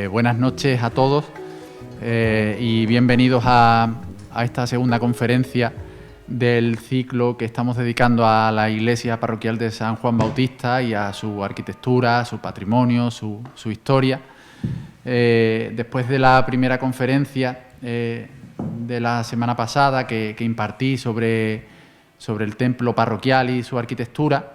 Buenas noches a todos y bienvenidos a esta segunda conferencia del ciclo que estamos dedicando a la Iglesia Parroquial de San Juan Bautista y a su arquitectura, su patrimonio, su historia. Después de la primera conferencia de la semana pasada que impartí sobre el templo parroquial y su arquitectura,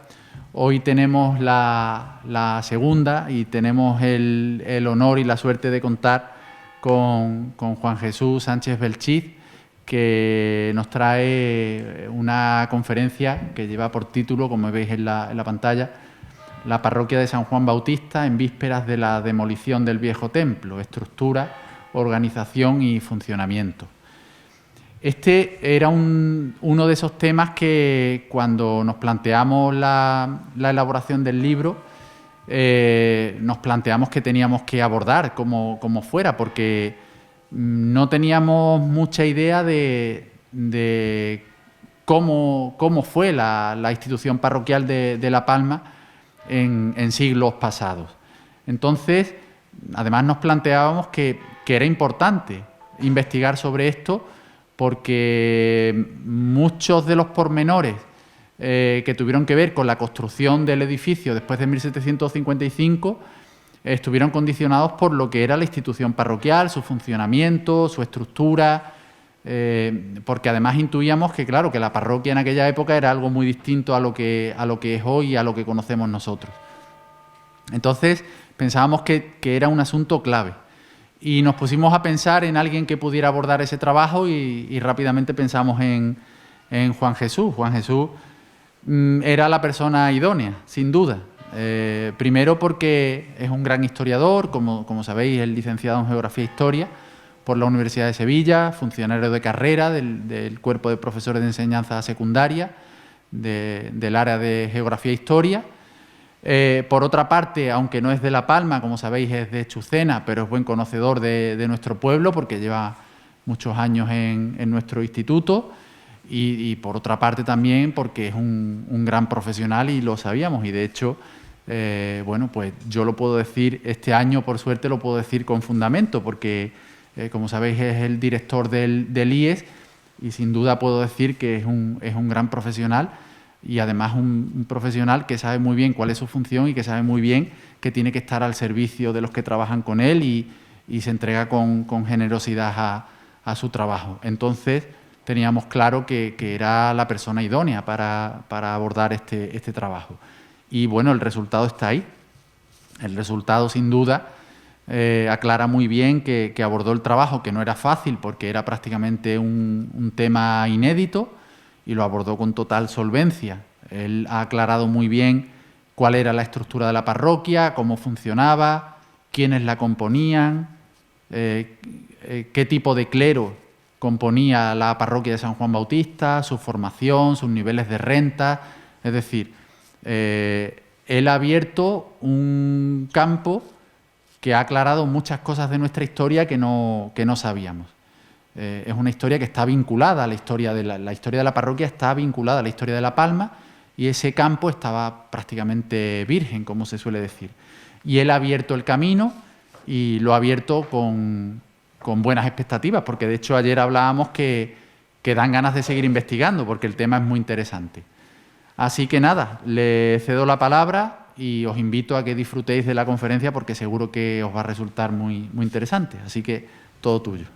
hoy tenemos la segunda y tenemos el honor y la suerte de contar con Juan Jesús Sánchez Belchís, que nos trae una conferencia que lleva por título, como veis en la pantalla, La parroquia de San Juan Bautista en vísperas de la demolición del viejo templo, estructura, organización y funcionamiento. Este era uno de esos temas que cuando nos planteamos la elaboración del libro, nos planteamos que teníamos que abordar como fuera, porque no teníamos mucha idea de cómo fue la institución parroquial de La Palma en siglos pasados. Entonces, además nos planteábamos que era importante investigar sobre esto, porque muchos de los pormenores que tuvieron que ver con la construcción del edificio después de 1755 estuvieron condicionados por lo que era la institución parroquial, su funcionamiento, su estructura, porque además intuíamos que, claro, que la parroquia en aquella época era algo muy distinto a lo que es hoy y a lo que conocemos nosotros. Entonces pensábamos que era un asunto clave. Y nos pusimos a pensar en alguien que pudiera abordar ese trabajo y rápidamente pensamos en Juan Jesús. Juan Jesús era la persona idónea, sin duda. Primero porque es un gran historiador, como sabéis, es licenciado en Geografía e Historia por la Universidad de Sevilla, funcionario de carrera del Cuerpo de Profesores de Enseñanza Secundaria del área de Geografía e Historia. Por otra parte, aunque no es de La Palma, como sabéis, es de Chucena, pero es buen conocedor de nuestro pueblo porque lleva muchos años en nuestro instituto y por otra parte también porque es un gran profesional y lo sabíamos y de hecho, bueno, pues yo lo puedo decir este año, por suerte lo puedo decir con fundamento porque, como sabéis, es el director del IES y sin duda puedo decir que es un gran profesional. Y además un profesional que sabe muy bien cuál es su función y que sabe muy bien que tiene que estar al servicio de los que trabajan con él y se entrega con generosidad a su trabajo. Entonces teníamos claro que era la persona idónea para abordar este trabajo. Y bueno, el resultado está ahí. El resultado, sin duda, aclara muy bien que abordó el trabajo, que no era fácil porque era prácticamente un tema inédito, y lo abordó con total solvencia. Él ha aclarado muy bien cuál era la estructura de la parroquia, cómo funcionaba, quiénes la componían, qué tipo de clero componía la parroquia de San Juan Bautista, su formación, sus niveles de renta. Es decir, él ha abierto un campo que ha aclarado muchas cosas de nuestra historia que no sabíamos. Es una historia que está vinculada a la historia de la historia de la parroquia, está vinculada a la historia de La Palma y ese campo estaba prácticamente virgen, como se suele decir. Y él ha abierto el camino y lo ha abierto con buenas expectativas, porque de hecho ayer hablábamos que dan ganas de seguir investigando, porque el tema es muy interesante. Así que nada, le cedo la palabra y os invito a que disfrutéis de la conferencia porque seguro que os va a resultar muy interesante. Así que todo tuyo.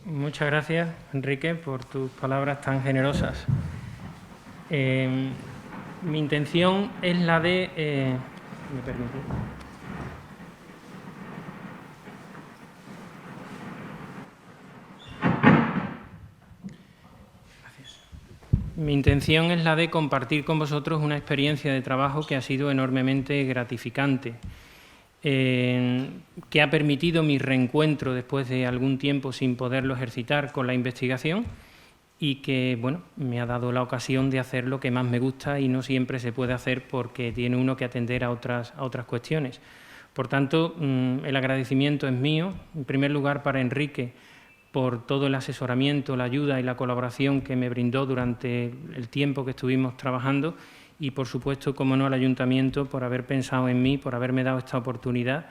Muchas gracias, Enrique, por tus palabras tan generosas. Mi intención es la de... ¿me permite? Gracias. Mi intención es la de compartir con vosotros una experiencia de trabajo que ha sido enormemente gratificante, que ha permitido mi reencuentro después de algún tiempo sin poderlo ejercitar con la investigación y que, bueno, me ha dado la ocasión de hacer lo que más me gusta y no siempre se puede hacer porque tiene uno que atender a otras cuestiones. Por tanto, el agradecimiento es mío, en primer lugar para Enrique, por todo el asesoramiento, la ayuda y la colaboración que me brindó durante el tiempo que estuvimos trabajando y, por supuesto, como no, al Ayuntamiento por haber pensado en mí, por haberme dado esta oportunidad,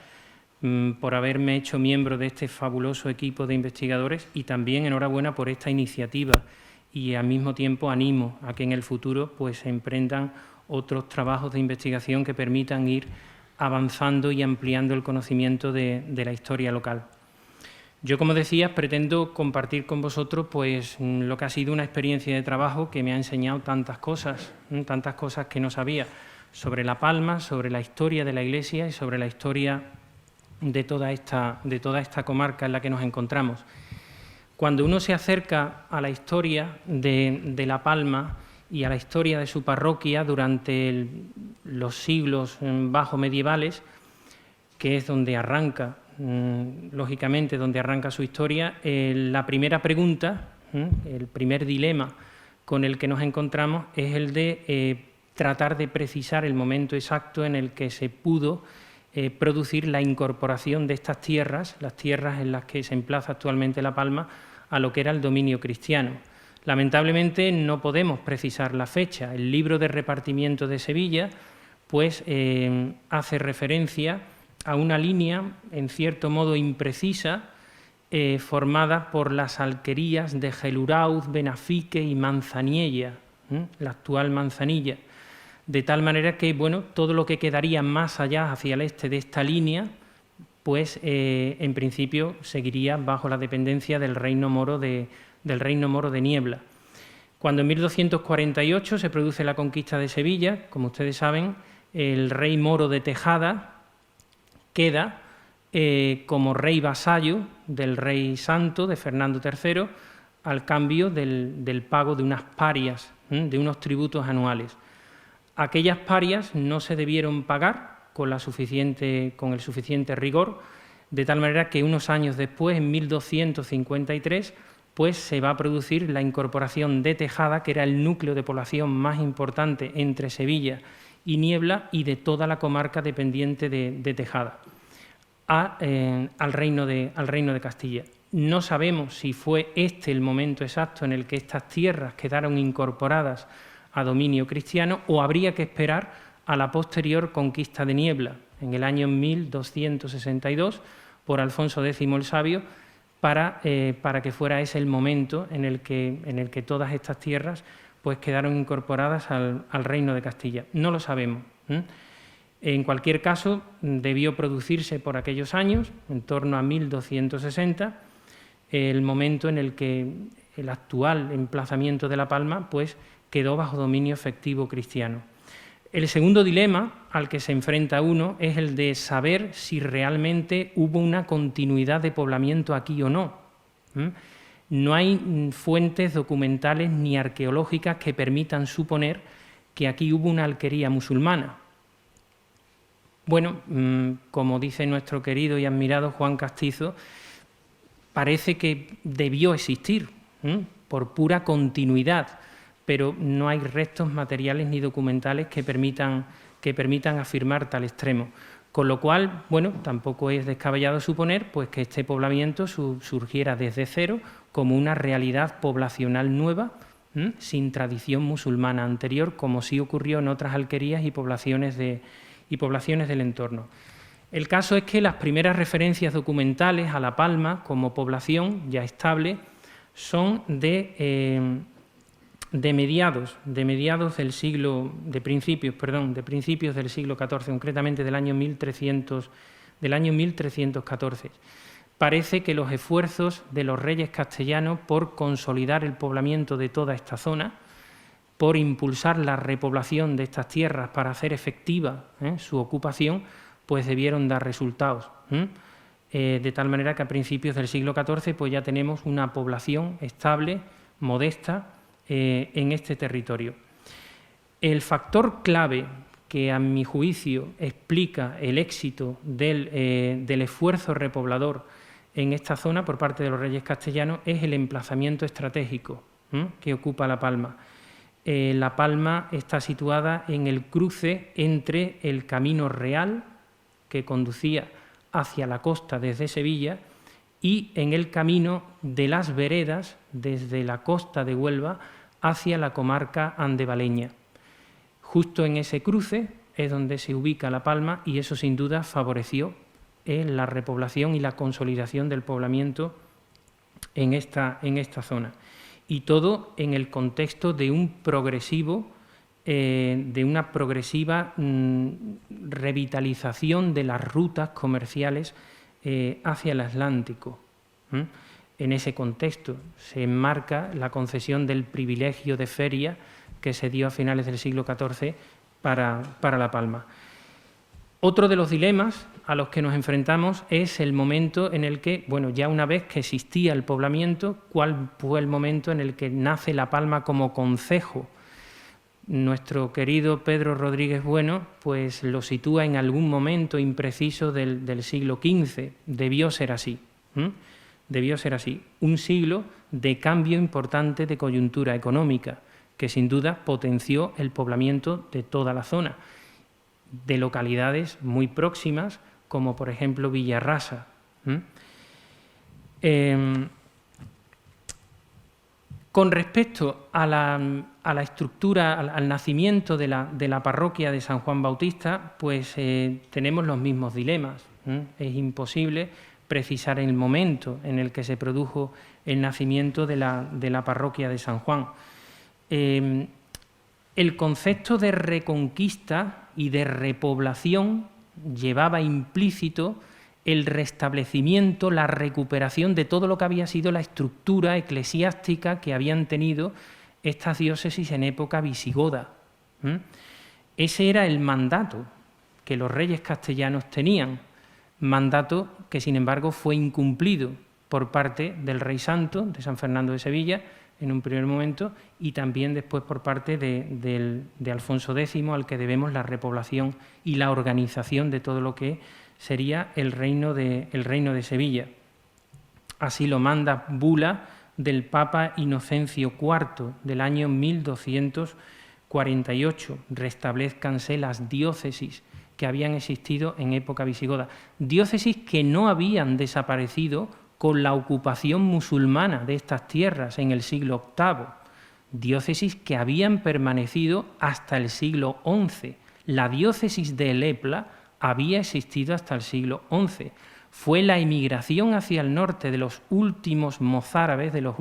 por haberme hecho miembro de este fabuloso equipo de investigadores, y también enhorabuena por esta iniciativa, y al mismo tiempo animo a que en el futuro pues se emprendan otros trabajos de investigación que permitan ir avanzando y ampliando el conocimiento de la historia local. Yo, como decía, pretendo compartir con vosotros pues, lo que ha sido una experiencia de trabajo que me ha enseñado tantas cosas que no sabía sobre La Palma, sobre la historia de la Iglesia y sobre la historia de toda esta comarca en la que nos encontramos. Cuando uno se acerca a la historia de La Palma y a la historia de su parroquia durante los siglos bajo medievales, que es donde arranca, lógicamente, donde arranca su historia, la primera pregunta, el primer dilema con el que nos encontramos es el de tratar de precisar el momento exacto en el que se pudo producir la incorporación de estas tierras, las tierras en las que se emplaza actualmente La Palma, a lo que era el dominio cristiano. Lamentablemente no podemos precisar la fecha. El libro de repartimiento de Sevilla pues, hace referencia a una línea, en cierto modo imprecisa, formada por las alquerías de Gelurauz, Benafique y Manzaniella, la actual Manzanilla, de tal manera que bueno, todo lo que quedaría más allá hacia el este de esta línea, pues en principio seguiría bajo la dependencia del reino moro de Niebla. Cuando en 1248 se produce la conquista de Sevilla, como ustedes saben, el rey moro de Tejada queda como rey vasallo del rey santo, de Fernando III, al cambio del pago de unas parias, de unos tributos anuales. Aquellas parias no se debieron pagar con el suficiente rigor, de tal manera que unos años después, en 1253, pues se va a producir la incorporación de Tejada, que era el núcleo de población más importante entre Sevilla y Niebla y de toda la comarca dependiente de Tejada, al reino de Castilla. No sabemos si fue este el momento exacto en el que estas tierras quedaron incorporadas a dominio cristiano o habría que esperar a la posterior conquista de Niebla, en el año 1262, por Alfonso X el Sabio, para que fuera ese el momento en el que todas estas tierras pues, quedaron incorporadas al reino de Castilla. No lo sabemos. En cualquier caso, debió producirse por aquellos años, en torno a 1260, el momento en el que el actual emplazamiento de La Palma pues, quedó bajo dominio efectivo cristiano. El segundo dilema al que se enfrenta uno es el de saber si realmente hubo una continuidad de poblamiento aquí o no. No hay fuentes documentales ni arqueológicas que permitan suponer que aquí hubo una alquería musulmana. Bueno, como dice nuestro querido y admirado Juan Castizo, parece que debió existir por pura continuidad, pero no hay restos materiales ni documentales que permitan afirmar tal extremo. Con lo cual, bueno, tampoco es descabellado suponer pues, que este poblamiento surgiera desde cero como una realidad poblacional nueva, sin tradición musulmana anterior, como sí ocurrió en otras alquerías y poblaciones del entorno. El caso es que las primeras referencias documentales a La Palma como población ya estable son de principios del siglo XIV, concretamente del año 1314. Parece que los esfuerzos de los reyes castellanos por consolidar el poblamiento de toda esta zona, por impulsar la repoblación de estas tierras para hacer efectiva su ocupación, pues debieron dar resultados. De tal manera que a principios del siglo XIV pues ya tenemos una población estable, modesta, en este territorio. El factor clave que, a mi juicio, explica el éxito del esfuerzo repoblador en esta zona por parte de los reyes castellanos es el emplazamiento estratégico que ocupa La Palma. La Palma está situada en el cruce entre el camino real, que conducía hacia la costa desde Sevilla, y en el camino de las veredas desde la costa de Huelva hacia la comarca andevaleña. Justo en ese cruce es donde se ubica La Palma y eso sin duda favoreció la repoblación y la consolidación del poblamiento en esta zona. Y todo en el contexto de un progresivo, de una progresiva revitalización de las rutas comerciales hacia el Atlántico. En ese contexto se enmarca la concesión del privilegio de feria que se dio a finales del siglo XIV para La Palma. Otro de los dilemas a los que nos enfrentamos es el momento en el que, bueno, ya una vez que existía el poblamiento, ¿cuál fue el momento en el que nace La Palma como concejo? Nuestro querido Pedro Rodríguez Bueno pues lo sitúa en algún momento impreciso del siglo XV. Debió ser así. Debió ser así. Un siglo de cambio importante de coyuntura económica que sin duda potenció el poblamiento de toda la zona, de localidades muy próximas, como por ejemplo Villarrasa. Con respecto a la estructura, al nacimiento de la parroquia de San Juan Bautista, pues tenemos los mismos dilemas. Es imposible precisar el momento en el que se produjo el nacimiento de la parroquia de San Juan. El concepto de reconquista y de repoblación llevaba implícito el restablecimiento, la recuperación de todo lo que había sido la estructura eclesiástica que habían tenido estas diócesis en época visigoda. Ese era el mandato que los reyes castellanos tenían, mandato que sin embargo fue incumplido por parte del Rey Santo, de San Fernando de Sevilla, en un primer momento, y también después por parte de Alfonso X, al que debemos la repoblación y la organización de todo lo que sería el reino de Sevilla. Así lo manda bula del Papa Inocencio IV del año 1248. Restablezcanse las diócesis que habían existido en época visigoda. Diócesis que no habían desaparecido con la ocupación musulmana de estas tierras en el siglo VIII, diócesis que habían permanecido hasta el siglo XI. La diócesis de Lepla había existido hasta el siglo XI. Fue la emigración hacia el norte de los últimos mozárabes, de los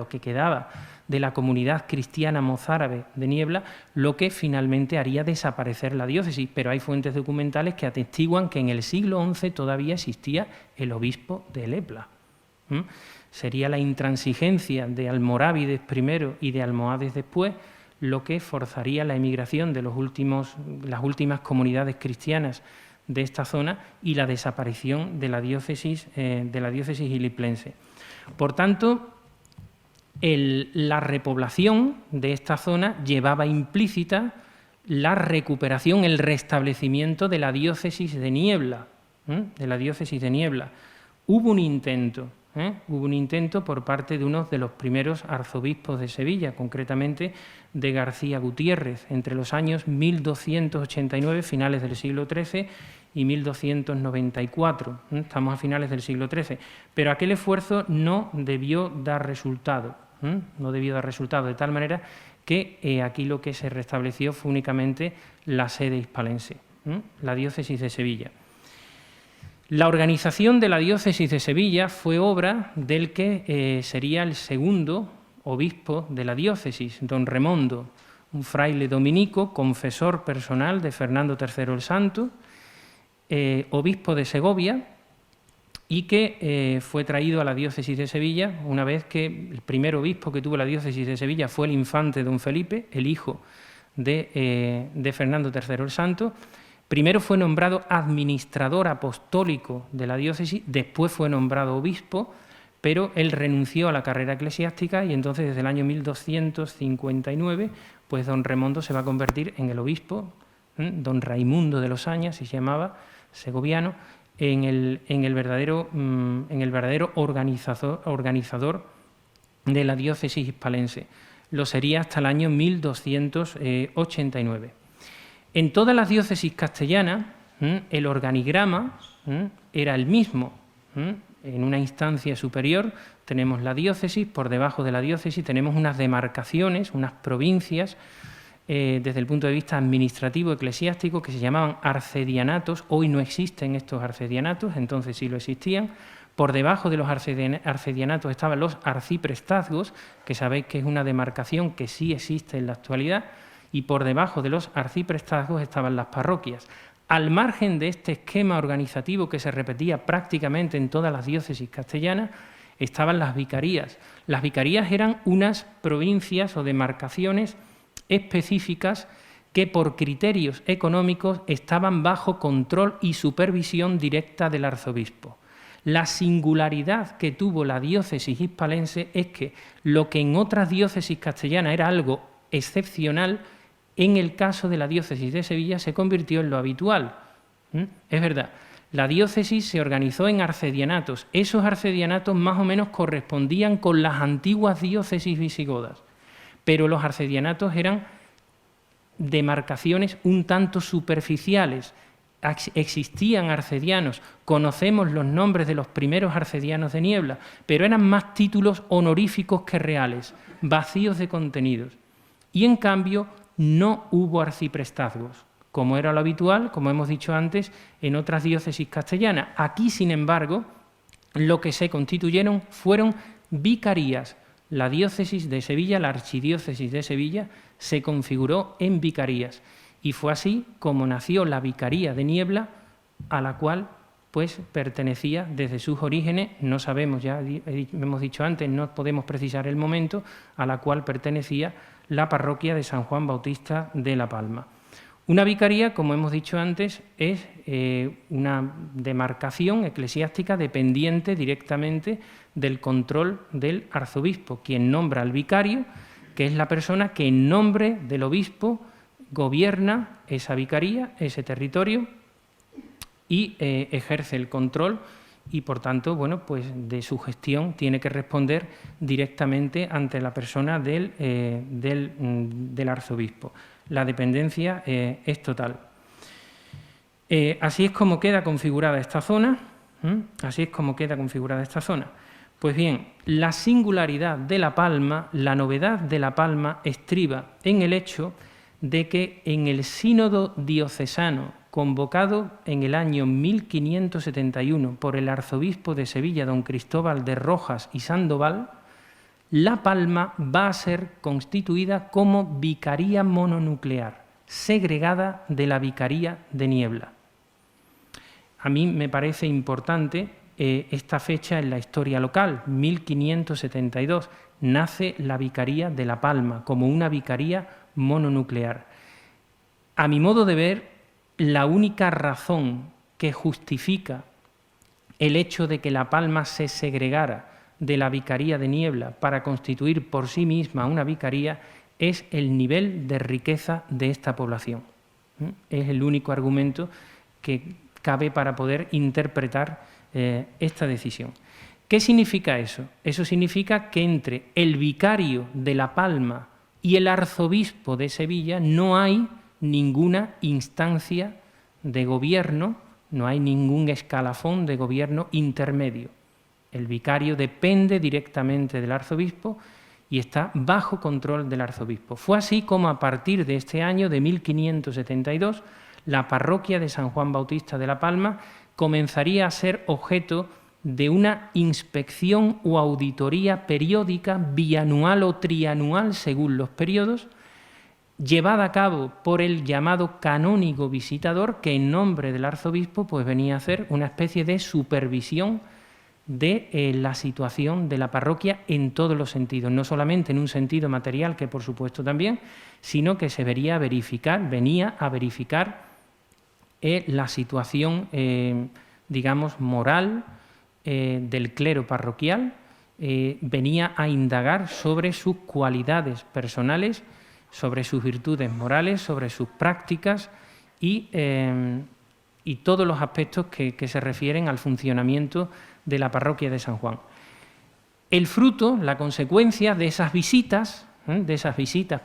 que quedaba de la comunidad cristiana mozárabe de Niebla, lo que finalmente haría desaparecer la diócesis. Pero hay fuentes documentales que atestiguan que en el siglo XI todavía existía el obispo de Lepla. Sería la intransigencia de Almorávides primero y de Almohades después lo que forzaría la emigración de las últimas comunidades cristianas de esta zona y la desaparición de la diócesis iliplense. Por tanto, la repoblación de esta zona llevaba implícita la recuperación, el restablecimiento de la diócesis de Niebla. Hubo un intento por parte de uno de los primeros arzobispos de Sevilla, concretamente de García Gutiérrez, entre los años 1289, finales del siglo XIII, y 1294. Estamos a finales del siglo XIII. Pero aquel esfuerzo no debió dar resultado. De tal manera que aquí lo que se restableció fue únicamente la sede hispalense, la diócesis de Sevilla. La organización de la diócesis de Sevilla fue obra del que sería el segundo obispo de la diócesis, don Remondo, un fraile dominico, confesor personal de Fernando III el Santo, obispo de Segovia, y que fue traído a la diócesis de Sevilla una vez que el primer obispo que tuvo la diócesis de Sevilla fue el infante don Felipe, el hijo de Fernando III el Santo. Primero fue nombrado administrador apostólico de la diócesis, después fue nombrado obispo, pero él renunció a la carrera eclesiástica y entonces desde el año 1259 pues don Remondo se va a convertir en el obispo, don Raimundo de Losaña, se llamaba, segoviano, en el verdadero organizador de la diócesis hispalense. Lo sería hasta el año 1289. En todas las diócesis castellanas el organigrama era el mismo. En una instancia superior tenemos la diócesis, por debajo de la diócesis tenemos unas demarcaciones, unas provincias desde el punto de vista administrativo eclesiástico, que se llamaban arcedianatos. Hoy no existen estos arcedianatos, entonces sí lo existían. Por debajo de los arcedianatos estaban los arciprestazgos, que sabéis que es una demarcación que sí existe en la actualidad, y por debajo de los arciprestazgos estaban las parroquias. Al margen de este esquema organizativo que se repetía prácticamente en todas las diócesis castellanas, estaban las vicarías. Las vicarías eran unas provincias o demarcaciones específicas que por criterios económicos estaban bajo control y supervisión directa del arzobispo. La singularidad que tuvo la diócesis hispalense es que lo que en otras diócesis castellanas era algo excepcional, en el caso de la diócesis de Sevilla se convirtió en lo habitual. Es verdad, la diócesis se organizó en arcedianatos. Esos arcedianatos más o menos correspondían con las antiguas diócesis visigodas, pero los arcedianatos eran demarcaciones un tanto superficiales. Existían arcedianos, conocemos los nombres de los primeros arcedianos de Niebla, pero eran más títulos honoríficos que reales, vacíos de contenidos. Y en cambio no hubo arciprestazgos, como era lo habitual, como hemos dicho antes, en otras diócesis castellanas. Aquí, sin embargo, lo que se constituyeron fueron vicarías. La diócesis de Sevilla, la archidiócesis de Sevilla, se configuró en vicarías. Y fue así como nació la Vicaría de Niebla, a la cual pues pertenecía desde sus orígenes, no sabemos, ya hemos dicho antes, no podemos precisar el momento, a la cual pertenecía la parroquia de San Juan Bautista de La Palma. Una vicaría, como hemos dicho antes, es una demarcación eclesiástica dependiente directamente del control del arzobispo, quien nombra al vicario, que es la persona que en nombre del obispo gobierna esa vicaría, ese territorio, y ejerce el control y, por tanto, bueno, pues de su gestión tiene que responder directamente ante la persona del arzobispo. La dependencia es total. Así es como queda configurada esta zona. Así es como queda configurada esta zona. Pues bien, la singularidad de La Palma, la novedad de La Palma estriba en el hecho de que en el sínodo diocesano convocado en el año 1571 por el arzobispo de Sevilla, don Cristóbal de Rojas y Sandoval, La Palma va a ser constituida como vicaría mononuclear, segregada de la Vicaría de Niebla. A mí me parece importante esta fecha en la historia local, 1572, nace la Vicaría de La Palma como una vicaría mononuclear. A mi modo de ver, la única razón que justifica el hecho de que La Palma se segregara de la Vicaría de Niebla para constituir por sí misma una vicaría es el nivel de riqueza de esta población. Es el único argumento que cabe para poder interpretar esta decisión. ¿Qué significa eso? Eso significa que entre el vicario de La Palma y el arzobispo de Sevilla no hay ninguna instancia de gobierno, no hay ningún escalafón de gobierno intermedio. El vicario depende directamente del arzobispo y está bajo control del arzobispo. Fue así como a partir de este año de 1572 la parroquia de San Juan Bautista de La Palma comenzaría a ser objeto de una inspección o auditoría periódica, bianual o trianual según los periodos, llevada a cabo por el llamado canónigo visitador, que en nombre del arzobispo pues venía a hacer una especie de supervisión de la situación de la parroquia en todos los sentidos, no solamente en un sentido material, que por supuesto también, sino que se venía a verificar la situación, digamos, moral del clero parroquial, venía a indagar sobre sus cualidades personales, sobre sus virtudes morales, sobre sus prácticas y todos los aspectos que se refieren al funcionamiento de la parroquia de San Juan. El fruto, la consecuencia de esas visitas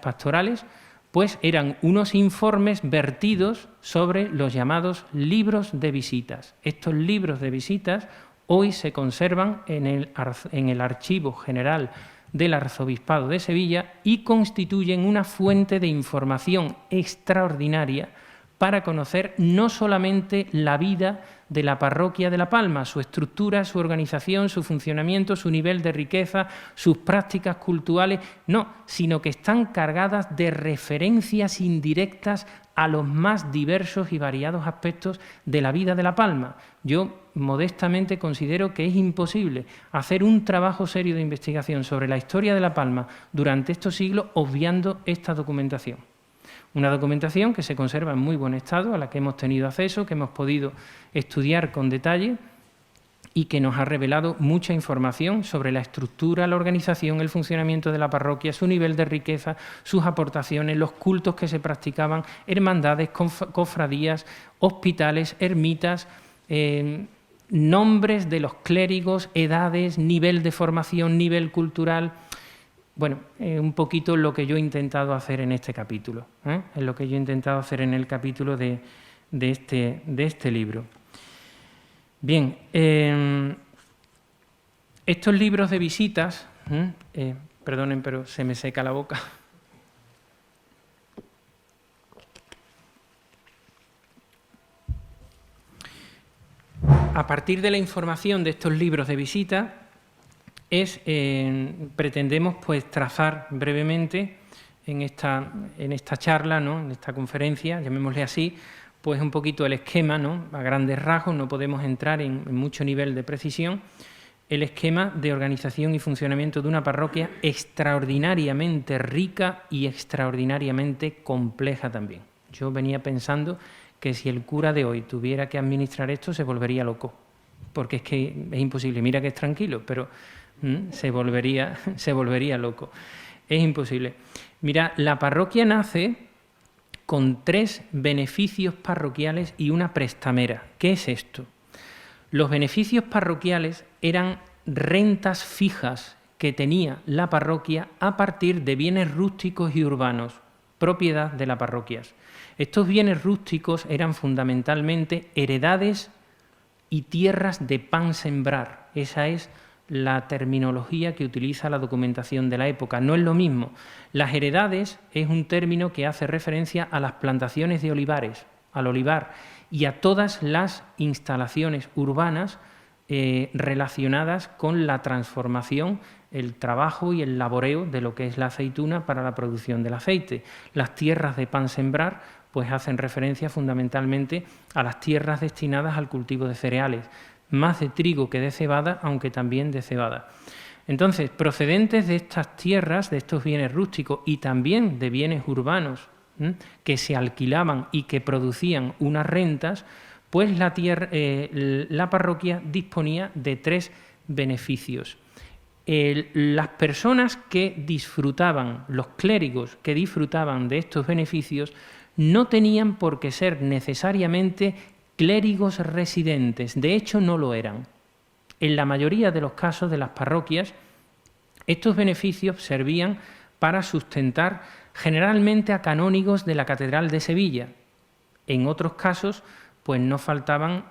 pastorales, pues eran unos informes vertidos sobre los llamados libros de visitas. Estos libros de visitas hoy se conservan en el Archivo General del Arzobispado de Sevilla y constituyen una fuente de información extraordinaria para conocer no solamente la vida de la parroquia de La Palma, su estructura, su organización, su funcionamiento, su nivel de riqueza, sus prácticas culturales, no, sino que están cargadas de referencias indirectas a los más diversos y variados aspectos de la vida de La Palma. Yo modestamente considero que es imposible hacer un trabajo serio de investigación sobre la historia de La Palma durante estos siglos obviando esta documentación. Una documentación que se conserva en muy buen estado, a la que hemos tenido acceso, que hemos podido estudiar con detalle y que nos ha revelado mucha información sobre la estructura, la organización, el funcionamiento de la parroquia, su nivel de riqueza, sus aportaciones, los cultos que se practicaban, hermandades, cofradías, hospitales, ermitas, nombres de los clérigos, edades, nivel de formación, nivel cultural. Bueno, un poquito lo que yo he intentado hacer en este capítulo, es lo que yo he intentado hacer en el capítulo de este libro. Bien, estos libros de visitas, perdonen, pero se me seca la boca. A partir de la información de estos libros de visita, pretendemos pues trazar brevemente en esta charla, ¿no?, en esta conferencia, llamémosle así, pues un poquito el esquema, ¿no?, a grandes rasgos, no podemos entrar en mucho nivel de precisión, el esquema de organización y funcionamiento de una parroquia extraordinariamente rica y extraordinariamente compleja también. Yo venía pensando que si el cura de hoy tuviera que administrar esto se volvería loco, porque es que es imposible. Mira que es tranquilo, pero se volvería loco. Es imposible. Mira, la parroquia nace con 3 beneficios parroquiales y una prestamera. ¿Qué es esto? Los beneficios parroquiales eran rentas fijas que tenía la parroquia a partir de bienes rústicos y urbanos, propiedad de las parroquias. Estos bienes rústicos eran fundamentalmente heredades y tierras de pan sembrar. Esa es la terminología que utiliza la documentación de la época. No es lo mismo. Las heredades es un término que hace referencia a las plantaciones de olivares, al olivar, y a todas las instalaciones urbanas relacionadas con la transformación, el trabajo y el laboreo de lo que es la aceituna para la producción del aceite. Las tierras de pan sembrar pues hacen referencia fundamentalmente a las tierras destinadas al cultivo de cereales, más de trigo que de cebada, aunque también de cebada. Entonces, procedentes de estas tierras, de estos bienes rústicos y también de bienes urbanos que se alquilaban y que producían unas rentas, pues la parroquia disponía de 3 beneficios. Las personas que disfrutaban, los clérigos que disfrutaban de estos beneficios, no tenían por qué ser necesariamente clérigos residentes, de hecho no lo eran. En la mayoría de los casos de las parroquias, estos beneficios servían para sustentar generalmente a canónigos de la Catedral de Sevilla. En otros casos, pues no faltaban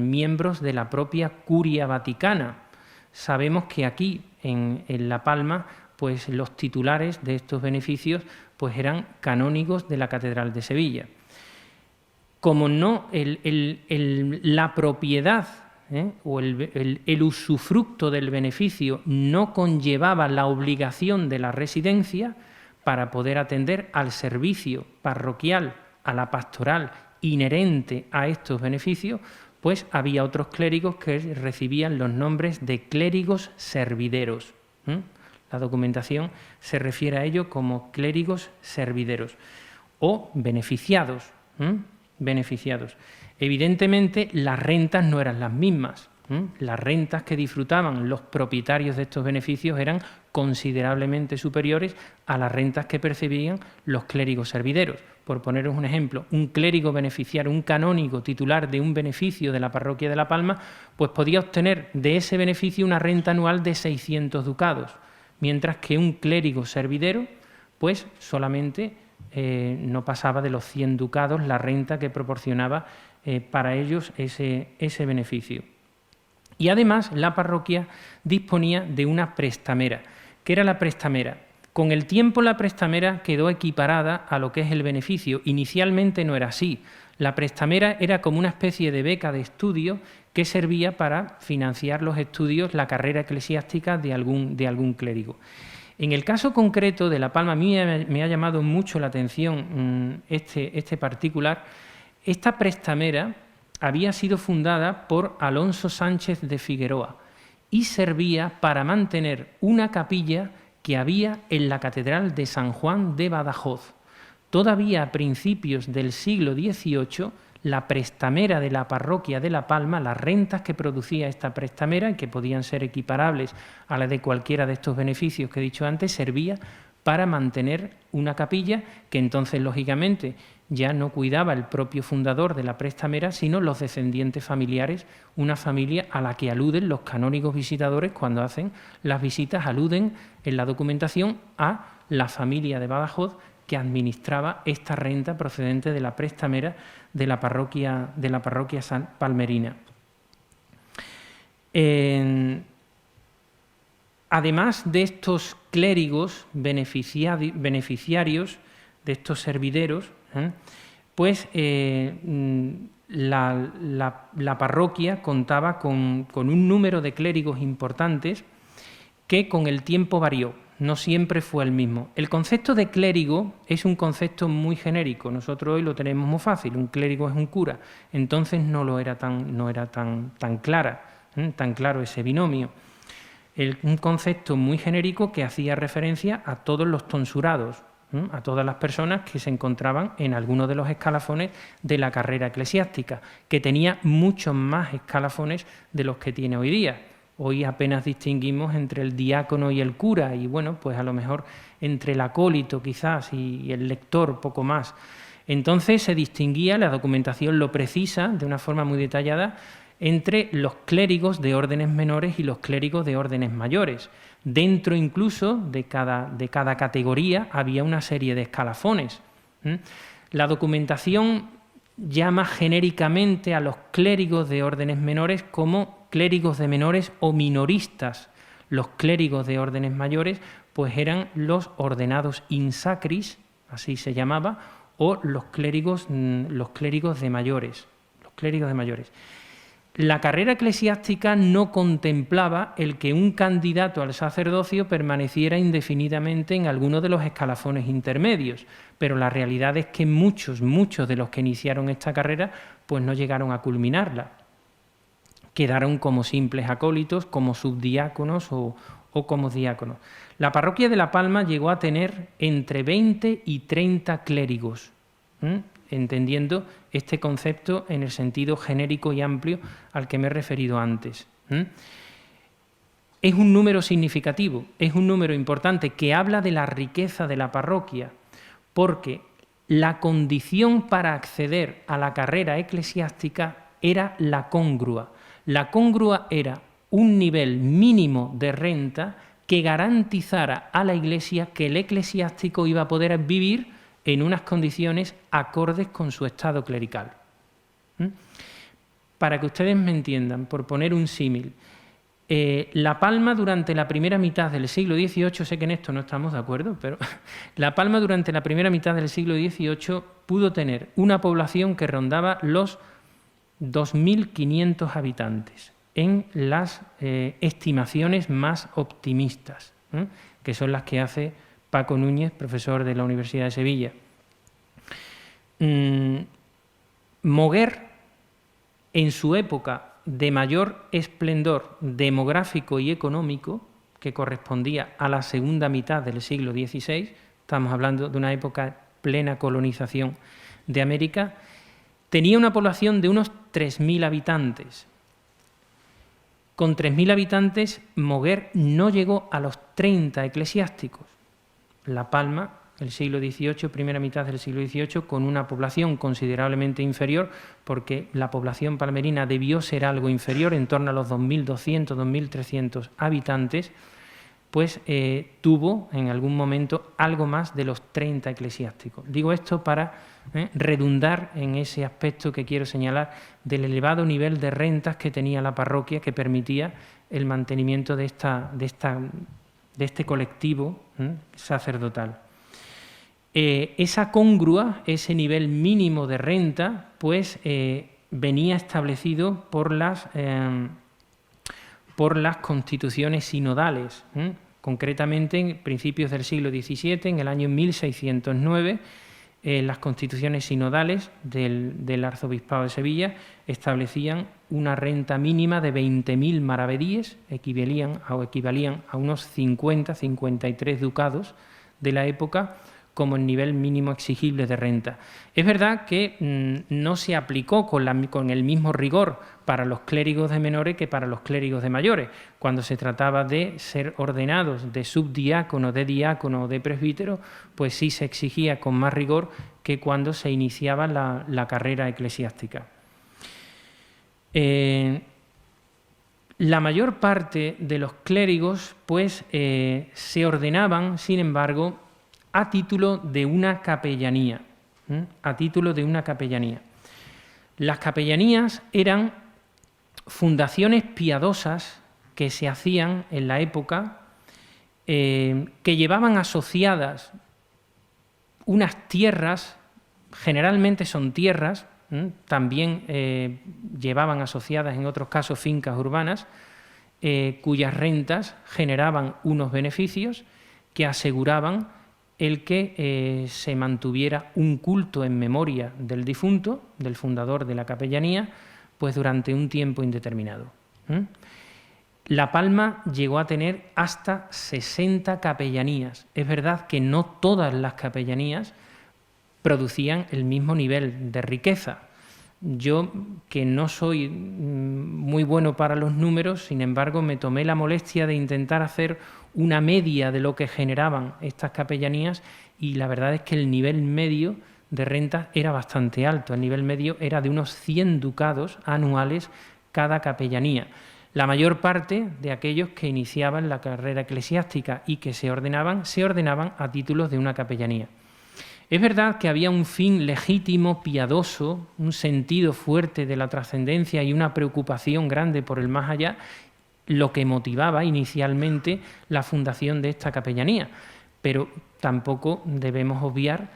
miembros de la propia Curia Vaticana. Sabemos que aquí, en La Palma, pues los titulares de estos beneficios pues eran canónigos de la Catedral de Sevilla. Como no la propiedad o el usufructo del beneficio no conllevaba la obligación de la residencia para poder atender al servicio parroquial, a la pastoral inherente a estos beneficios, pues había otros clérigos que recibían los nombres de clérigos servideros. La documentación se refiere a ello como clérigos servideros o beneficiados. Beneficiados. Evidentemente, las rentas no eran las mismas. Las rentas que disfrutaban los propietarios de estos beneficios eran considerablemente superiores a las rentas que percibían los clérigos servideros. Por poneros un ejemplo, un clérigo beneficiario, un canónigo titular de un beneficio de la parroquia de La Palma, pues podía obtener de ese beneficio una renta anual de 600 ducados, mientras que un clérigo servidero, pues solamente no pasaba de los 100 ducados la renta que proporcionaba para ellos ese beneficio. Y además la parroquia disponía de una prestamera. ¿Qué era la prestamera? Con el tiempo la prestamera quedó equiparada a lo que es el beneficio. Inicialmente no era así. La prestamera era como una especie de beca de estudio que servía para financiar los estudios, la carrera eclesiástica de algún clérigo. En el caso concreto de La Palma, a mí me ha llamado mucho la atención este particular. Esta prestamera había sido fundada por Alonso Sánchez de Figueroa y servía para mantener una capilla que había en la Catedral de San Juan de Badajoz. Todavía a principios del siglo XVIII, la prestamera de la parroquia de La Palma, las rentas que producía esta prestamera, que podían ser equiparables a la de cualquiera de estos beneficios que he dicho antes, servía para mantener una capilla que entonces, lógicamente, ya no cuidaba el propio fundador de la prestamera, sino los descendientes familiares, una familia a la que aluden los canónigos visitadores cuando hacen las visitas, aluden en la documentación a la familia de Badajoz que administraba esta renta procedente de la prestamera de la parroquia San Palmerina. Además de estos clérigos beneficiarios, de estos servideros, pues la parroquia contaba con un número de clérigos importantes que con el tiempo varió, no siempre fue el mismo. El concepto de clérigo es un concepto muy genérico, nosotros hoy lo tenemos muy fácil, un clérigo es un cura, entonces no era tan claro ese binomio. Un concepto muy genérico que hacía referencia a todos los tonsurados, a todas las personas que se encontraban en alguno de los escalafones de la carrera eclesiástica, que tenía muchos más escalafones de los que tiene hoy día. Hoy apenas distinguimos entre el diácono y el cura, y bueno, pues a lo mejor entre el acólito quizás y el lector, poco más. Entonces se distinguía, la documentación lo precisa de una forma muy detallada, entre los clérigos de órdenes menores y los clérigos de órdenes mayores. Dentro incluso de cada categoría había una serie de escalafones. La documentación llama genéricamente a los clérigos de órdenes menores como clérigos de menores o minoristas. Los clérigos de órdenes mayores pues eran los ordenados in sacris, así se llamaba, o los clérigos de mayores. Los clérigos de mayores. La carrera eclesiástica no contemplaba el que un candidato al sacerdocio permaneciera indefinidamente en alguno de los escalafones intermedios, pero la realidad es que muchos de los que iniciaron esta carrera pues no llegaron a culminarla. Quedaron como simples acólitos, como subdiáconos o como diáconos. La parroquia de La Palma llegó a tener entre 20 y 30 clérigos, entendiendo este concepto en el sentido genérico y amplio al que me he referido antes. Es un número significativo, es un número importante que habla de la riqueza de la parroquia, porque la condición para acceder a la carrera eclesiástica era la congrua. La congrua era un nivel mínimo de renta que garantizara a la Iglesia que el eclesiástico iba a poder vivir en unas condiciones acordes con su estado clerical. Para que ustedes me entiendan, por poner un símil, La Palma durante la primera mitad del siglo XVIII, sé que en esto no estamos de acuerdo, pero La Palma durante la primera mitad del siglo XVIII pudo tener una población que rondaba los 2.500 habitantes en las estimaciones más optimistas, que son las que hace Paco Núñez, profesor de la Universidad de Sevilla. Moguer, en su época de mayor esplendor demográfico y económico, que correspondía a la segunda mitad del siglo XVI, estamos hablando de una época de plena colonización de América, tenía una población de unos 3.000 habitantes. Con 3.000 habitantes, Moguer no llegó a los 30 eclesiásticos. La Palma, el siglo XVIII, primera mitad del siglo XVIII, con una población considerablemente inferior, porque la población palmerina debió ser algo inferior, en torno a los 2.200, 2.300 habitantes, pues tuvo en algún momento algo más de los 30 eclesiásticos. Digo esto para redundar en ese aspecto que quiero señalar del elevado nivel de rentas que tenía la parroquia, que permitía el mantenimiento de esta de este colectivo sacerdotal. Esa congrua, ese nivel mínimo de renta, pues venía establecido por las constituciones sinodales, concretamente en principios del siglo XVII, en el año 1609, las constituciones sinodales del Arzobispado de Sevilla establecían una renta mínima de 20.000 maravedíes, equivalían a unos 53 ducados de la época, como el nivel mínimo exigible de renta. Es verdad que no se aplicó con el mismo rigor para los clérigos de menores que para los clérigos de mayores. Cuando se trataba de ser ordenados de subdiácono, de diácono o de presbítero, pues sí se exigía con más rigor que cuando se iniciaba la carrera eclesiástica. La mayor parte de los clérigos pues, se ordenaban, sin embargo, a título de una capellanía. A título de una capellanía. Las capellanías eran fundaciones piadosas que se hacían en la época, que llevaban asociadas unas tierras, generalmente son tierras, también llevaban asociadas en otros casos fincas urbanas, cuyas rentas generaban unos beneficios que aseguraban el que se mantuviera un culto en memoria del difunto, del fundador de la capellanía, pues durante un tiempo indeterminado. La Palma llegó a tener hasta 60 capellanías. Es verdad que no todas las capellanías producían el mismo nivel de riqueza. Yo, que no soy muy bueno para los números, sin embargo, me tomé la molestia de intentar hacer una media de lo que generaban estas capellanías y la verdad es que el nivel medio de rentas era bastante alto. El nivel medio era de unos 100 ducados anuales cada capellanía. La mayor parte de aquellos que iniciaban la carrera eclesiástica y que se ordenaban a títulos de una capellanía. Es verdad que había un fin legítimo, piadoso, un sentido fuerte de la trascendencia y una preocupación grande por el más allá, lo que motivaba inicialmente la fundación de esta capellanía, pero tampoco debemos obviar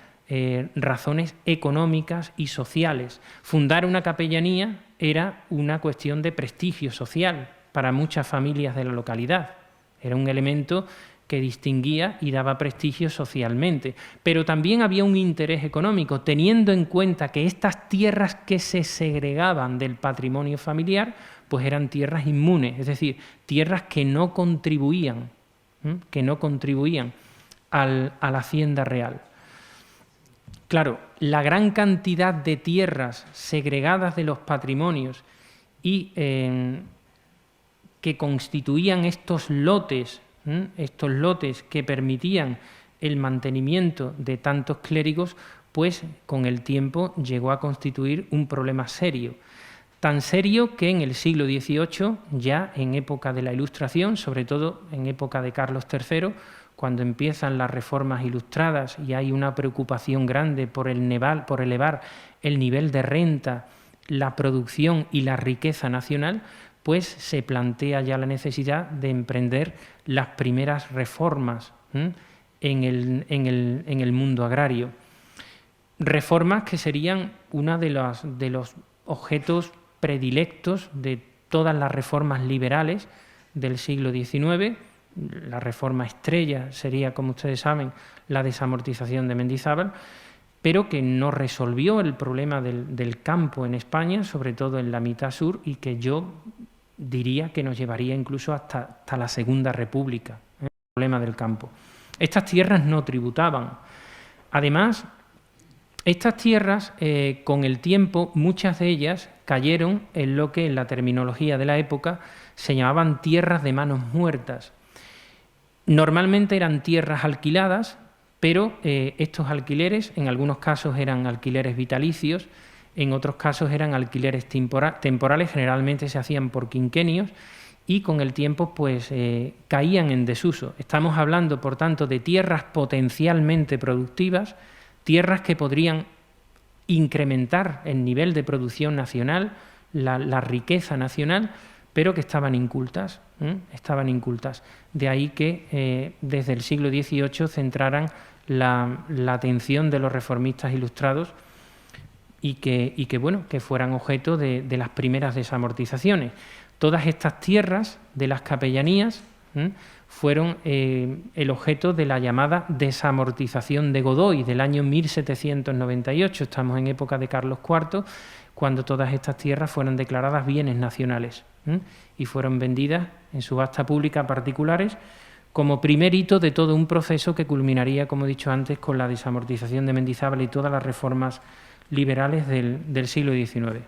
razones económicas y sociales. Fundar una capellanía era una cuestión de prestigio social para muchas familias de la localidad. Era un elemento que distinguía y daba prestigio socialmente. Pero también había un interés económico, teniendo en cuenta que estas tierras que se segregaban del patrimonio familiar, pues eran tierras inmunes, es decir, tierras que no contribuían a la hacienda real. Claro, la gran cantidad de tierras segregadas de los patrimonios y que constituían estos lotes que permitían el mantenimiento de tantos clérigos, pues con el tiempo llegó a constituir un problema serio. Tan serio que en el siglo XVIII, ya en época de la Ilustración, sobre todo en época de Carlos III, cuando empiezan las reformas ilustradas y hay una preocupación grande por elevar el nivel de renta, la producción y la riqueza nacional, pues se plantea ya la necesidad de emprender las primeras reformas en el mundo agrario. Reformas que serían uno de los objetos predilectos de todas las reformas liberales del siglo XIX. La reforma estrella sería, como ustedes saben, la desamortización de Mendizábal, pero que no resolvió el problema del campo en España, sobre todo en la mitad sur, y que yo diría que nos llevaría incluso hasta la Segunda República, el problema del campo. Estas tierras no tributaban. Además, estas tierras, con el tiempo, muchas de ellas cayeron en lo que en la terminología de la época se llamaban tierras de manos muertas. Normalmente eran tierras alquiladas, pero estos alquileres en algunos casos eran alquileres vitalicios, en otros casos eran alquileres temporales, generalmente se hacían por quinquenios y con el tiempo pues caían en desuso. Estamos hablando, por tanto, de tierras potencialmente productivas, tierras que podrían incrementar el nivel de producción nacional, la riqueza nacional, pero que estaban incultas. De ahí que desde el siglo XVIII centraran la atención de los reformistas ilustrados y que fueran objeto de las primeras desamortizaciones. Todas estas tierras de las capellanías fueron el objeto de la llamada desamortización de Godoy del año 1798. Estamos en época de Carlos IV, cuando todas estas tierras fueron declaradas bienes nacionales y fueron vendidas en subasta pública a particulares como primer hito de todo un proceso que culminaría, como he dicho antes, con la desamortización de Mendizábal y todas las reformas liberales del siglo XIX.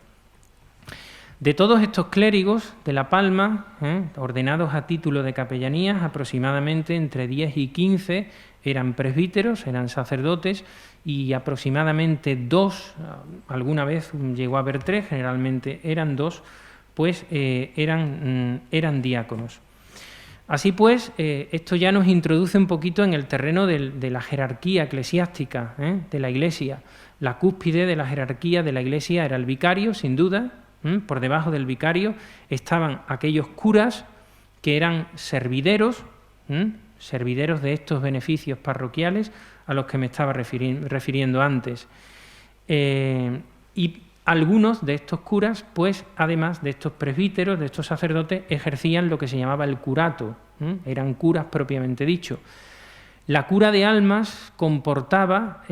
De todos estos clérigos de La Palma, ordenados a título de capellanías, aproximadamente entre 10 y 15 eran presbíteros, eran sacerdotes, y aproximadamente 2, alguna vez llegó a haber 3, generalmente eran 2, pues eran diáconos. Así pues, esto ya nos introduce un poquito en el terreno de la jerarquía eclesiástica de la Iglesia. La cúspide de la jerarquía de la Iglesia era el vicario, sin duda. Por debajo del vicario estaban aquellos curas que eran servideros, servideros de estos beneficios parroquiales a los que me estaba refiriendo antes. Y algunos de estos curas, pues además de estos presbíteros, de estos sacerdotes, ejercían lo que se llamaba el curato, eran curas propiamente dicho. La cura de almas comportaba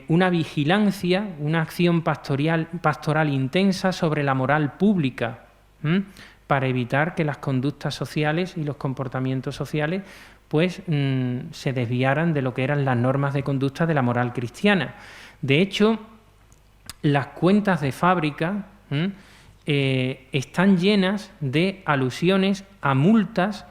una vigilancia, una acción pastoral intensa sobre la moral pública, para evitar que las conductas sociales y los comportamientos sociales pues, se desviaran de lo que eran las normas de conducta de la moral cristiana. De hecho, las cuentas de fábrica están llenas de alusiones a multas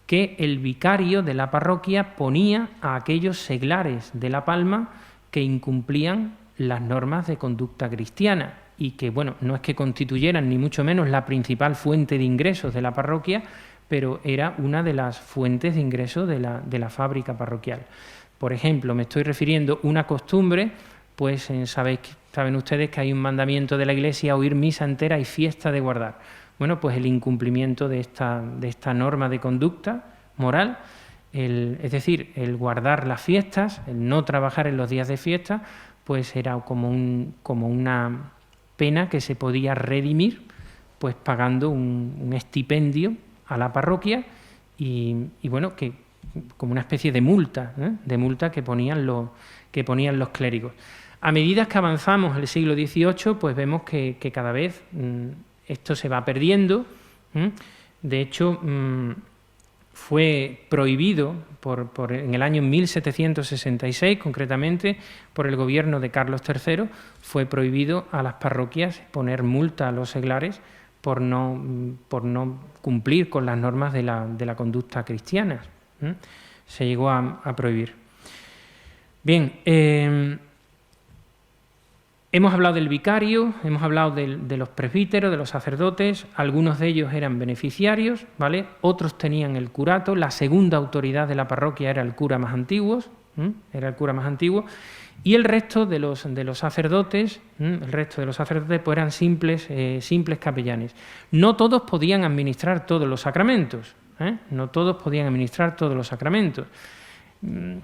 que el vicario de la parroquia ponía a aquellos seglares de La Palma que incumplían las normas de conducta cristiana y que, bueno, no es que constituyeran ni mucho menos la principal fuente de ingresos de la parroquia, pero era una de las fuentes de ingresos de la fábrica parroquial. Por ejemplo, me estoy refiriendo a una costumbre, pues saben ustedes que hay un mandamiento de la Iglesia, oír misa entera y fiesta de guardar. Bueno, pues el incumplimiento de esta norma de conducta moral, es decir, el guardar las fiestas, el no trabajar en los días de fiesta, pues era como una pena que se podía redimir pues pagando un estipendio a la parroquia y bueno, que como una especie de multa que ponían los clérigos. A medida que avanzamos el siglo XVIII, pues vemos que cada vez esto se va perdiendo. De hecho, fue prohibido en el año 1766, concretamente, por el gobierno de Carlos III, fue prohibido a las parroquias poner multa a los seglares por no cumplir con las normas de la conducta cristiana. Se llegó a prohibir. Bien, hemos hablado del vicario, hemos hablado de los presbíteros, de los sacerdotes, algunos de ellos eran beneficiarios, ¿vale? Otros tenían el curato, la segunda autoridad de la parroquia era el cura más antiguo, y el resto de los sacerdotes, pues eran simples capellanes. No todos podían administrar todos los sacramentos,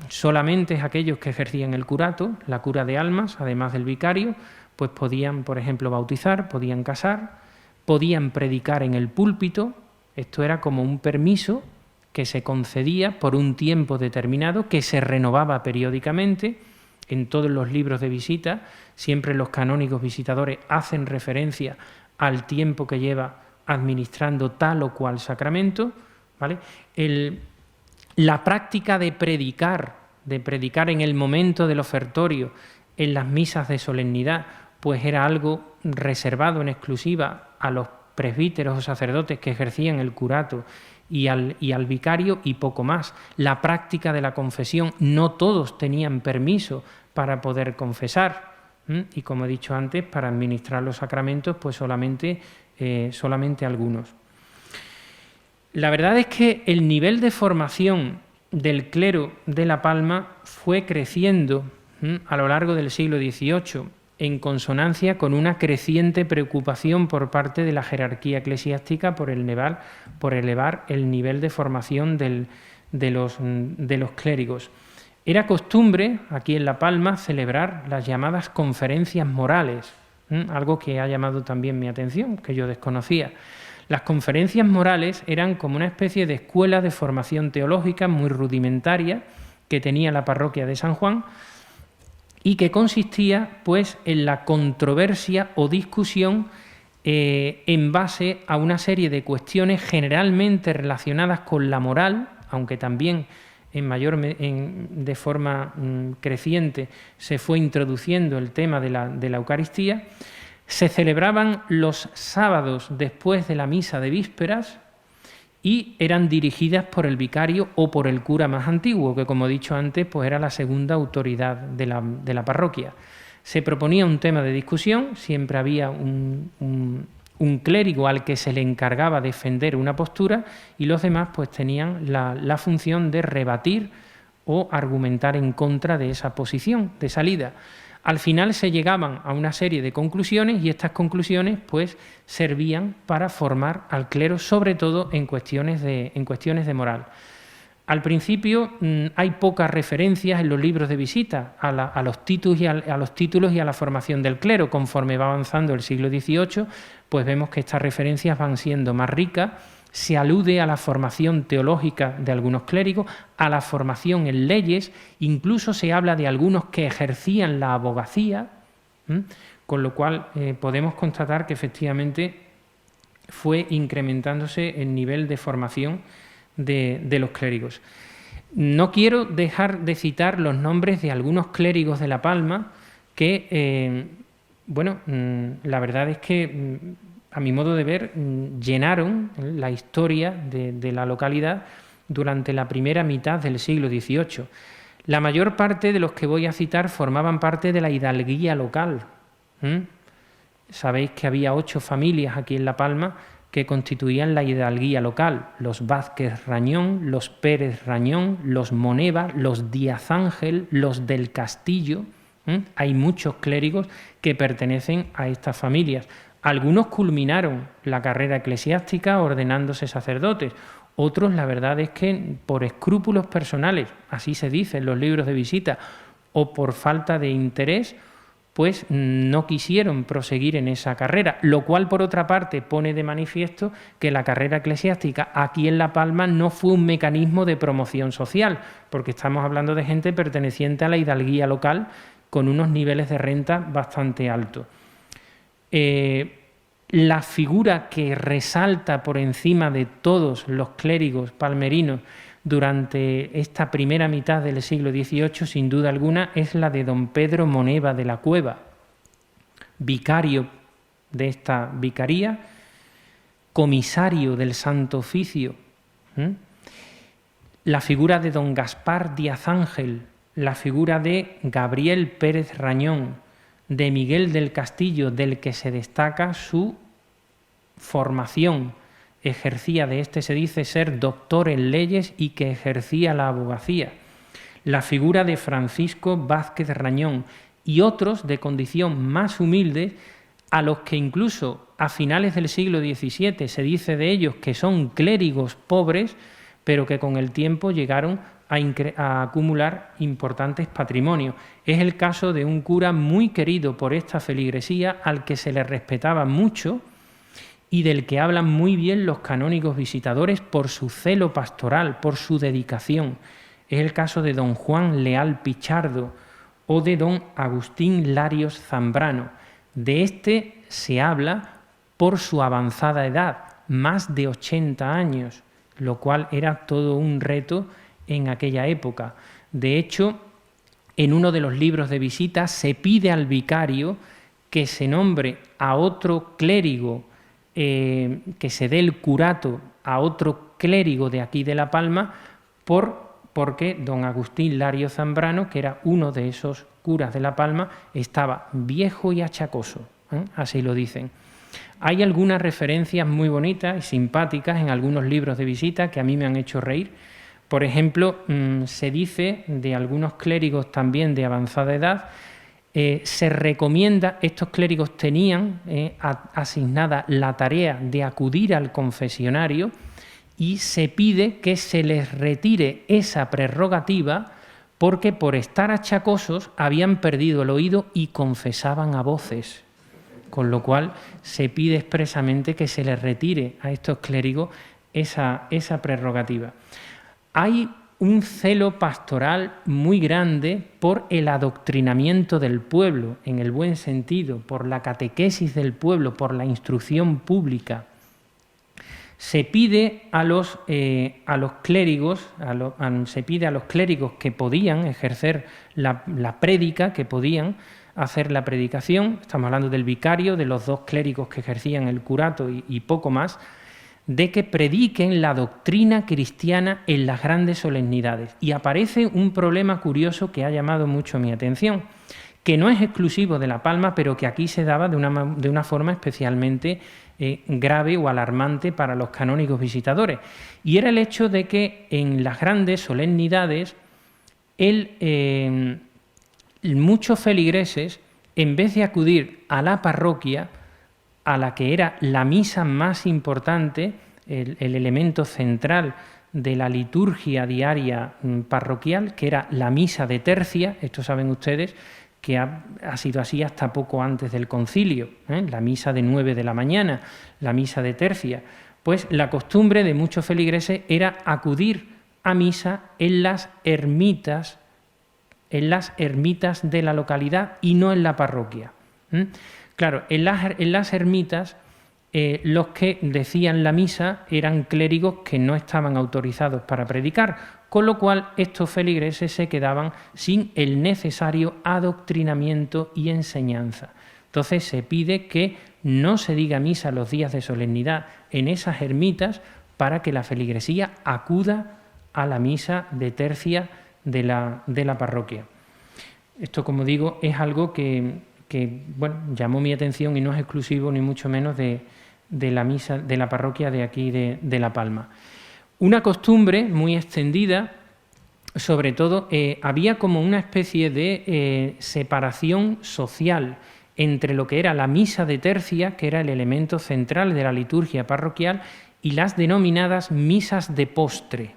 Solamente aquellos que ejercían el curato, la cura de almas, además del vicario, pues podían, por ejemplo, bautizar, podían casar, podían predicar en el púlpito. Esto era como un permiso que se concedía por un tiempo determinado, que se renovaba periódicamente. En todos los libros de visita, siempre los canónigos visitadores hacen referencia al tiempo que lleva administrando tal o cual sacramento, ¿vale? La práctica de predicar en el momento del ofertorio, en las misas de solemnidad, pues era algo reservado en exclusiva a los presbíteros o sacerdotes que ejercían el curato y al vicario y poco más. La práctica de la confesión, no todos tenían permiso para poder confesar y, como he dicho antes, para administrar los sacramentos, pues solamente algunos. La verdad es que el nivel de formación del clero de La Palma fue creciendo a lo largo del siglo XVIII. en consonancia con una creciente preocupación por parte de la jerarquía eclesiástica por elevar el nivel de formación de los clérigos. Era costumbre, aquí en La Palma, celebrar las llamadas conferencias morales, algo que ha llamado también mi atención, que yo desconocía. Las conferencias morales eran como una especie de escuela de formación teológica muy rudimentaria que tenía la parroquia de San Juan y que consistía pues en la controversia o discusión en base a una serie de cuestiones generalmente relacionadas con la moral, aunque también de forma creciente se fue introduciendo el tema de la Eucaristía. Se celebraban los sábados después de la misa de vísperas y eran dirigidas por el vicario o por el cura más antiguo, que como he dicho antes, pues era la segunda autoridad de la parroquia. Se proponía un tema de discusión, siempre había un clérigo al que se le encargaba defender una postura y los demás pues tenían la función de rebatir o argumentar en contra de esa posición de salida. Al final se llegaban a una serie de conclusiones y estas conclusiones pues servían para formar al clero, sobre todo en cuestiones de moral. Al principio hay pocas referencias en los libros de visita a los títulos y a la formación del clero. Conforme va avanzando el siglo XVIII, pues vemos que estas referencias van siendo más ricas. Se alude a la formación teológica de algunos clérigos, a la formación en leyes, incluso se habla de algunos que ejercían la abogacía, con lo cual podemos constatar que efectivamente fue incrementándose el nivel de formación de los clérigos. No quiero dejar de citar los nombres de algunos clérigos de La Palma que, la verdad es que a mi modo de ver, llenaron la historia de la localidad durante la primera mitad del siglo XVIII. La mayor parte de los que voy a citar formaban parte de la hidalguía local. Sabéis que había 8 familias aquí en La Palma que constituían la hidalguía local: los Vázquez Rañón, los Pérez Rañón, los Moneva, los Díaz Ángel, los del Castillo. Hay muchos clérigos que pertenecen a estas familias. Algunos culminaron la carrera eclesiástica ordenándose sacerdotes, otros la verdad es que por escrúpulos personales, así se dice en los libros de visita, o por falta de interés, pues no quisieron proseguir en esa carrera, lo cual por otra parte pone de manifiesto que la carrera eclesiástica aquí en La Palma no fue un mecanismo de promoción social, porque estamos hablando de gente perteneciente a la hidalguía local con unos niveles de renta bastante altos. La figura que resalta por encima de todos los clérigos palmerinos durante esta primera mitad del siglo XVIII, sin duda alguna, es la de don Pedro Moneva de la Cueva, vicario de esta vicaría, comisario del Santo Oficio. La figura de don Gaspar Díaz Ángel, la figura de Gabriel Pérez Rañón, de Miguel del Castillo, del que se destaca su formación. Ejercía, de este se dice ser doctor en leyes y que ejercía la abogacía. La figura de Francisco Vázquez Rañón y otros de condición más humilde, a los que incluso a finales del siglo XVII se dice de ellos que son clérigos pobres, pero que con el tiempo llegaron a acumular importantes patrimonios. Es el caso de un cura muy querido por esta feligresía, al que se le respetaba mucho y del que hablan muy bien los canónigos visitadores por su celo pastoral, por su dedicación. Es el caso de don Juan Leal Pichardo o de don Agustín Larios Zambrano. De este se habla por su avanzada edad, más de 80 años, lo cual era todo un reto en aquella época. De hecho, en uno de los libros de visita se pide al vicario que se nombre a otro clérigo, que se dé el curato a otro clérigo de aquí de La Palma, porque don Agustín Lario Zambrano, que era uno de esos curas de La Palma, estaba viejo y achacoso, así lo dicen. Hay algunas referencias muy bonitas y simpáticas en algunos libros de visita que a mí me han hecho reír. Por ejemplo, se dice de algunos clérigos también de avanzada edad se recomienda, estos clérigos tenían asignada la tarea de acudir al confesionario y se pide que se les retire esa prerrogativa porque por estar achacosos habían perdido el oído y confesaban a voces, con lo cual se pide expresamente que se les retire a estos clérigos esa prerrogativa. Hay un celo pastoral muy grande por el adoctrinamiento del pueblo, en el buen sentido, por la catequesis del pueblo, por la instrucción pública. Se pide a los clérigos, que podían ejercer la prédica, que podían hacer la predicación, estamos hablando del vicario, de los 2 clérigos que ejercían el curato y poco más, de que prediquen la doctrina cristiana en las grandes solemnidades. Y aparece un problema curioso que ha llamado mucho mi atención, que no es exclusivo de La Palma, pero que aquí se daba de una forma especialmente grave o alarmante para los canónigos visitadores. Y era el hecho de que en las grandes solemnidades muchos feligreses, en vez de acudir a la parroquia, a la que era la misa más importante, el elemento central de la liturgia diaria parroquial, que era la misa de tercia, esto saben ustedes, que ha sido así hasta poco antes del concilio, la misa de 9 de la mañana, la misa de tercia, pues la costumbre de muchos feligreses era acudir a misa en las ermitas de la localidad y no en la parroquia. Claro, en las ermitas los que decían la misa eran clérigos que no estaban autorizados para predicar, con lo cual estos feligreses se quedaban sin el necesario adoctrinamiento y enseñanza. Entonces se pide que no se diga misa los días de solemnidad en esas ermitas para que la feligresía acuda a la misa de tercia de la parroquia. Esto, como digo, es algo que llamó mi atención y no es exclusivo ni mucho menos de la misa de la parroquia de aquí de La Palma. Una costumbre muy extendida, sobre todo, había como una especie de separación social entre lo que era la misa de tercia, que era el elemento central de la liturgia parroquial, y las denominadas misas de postre.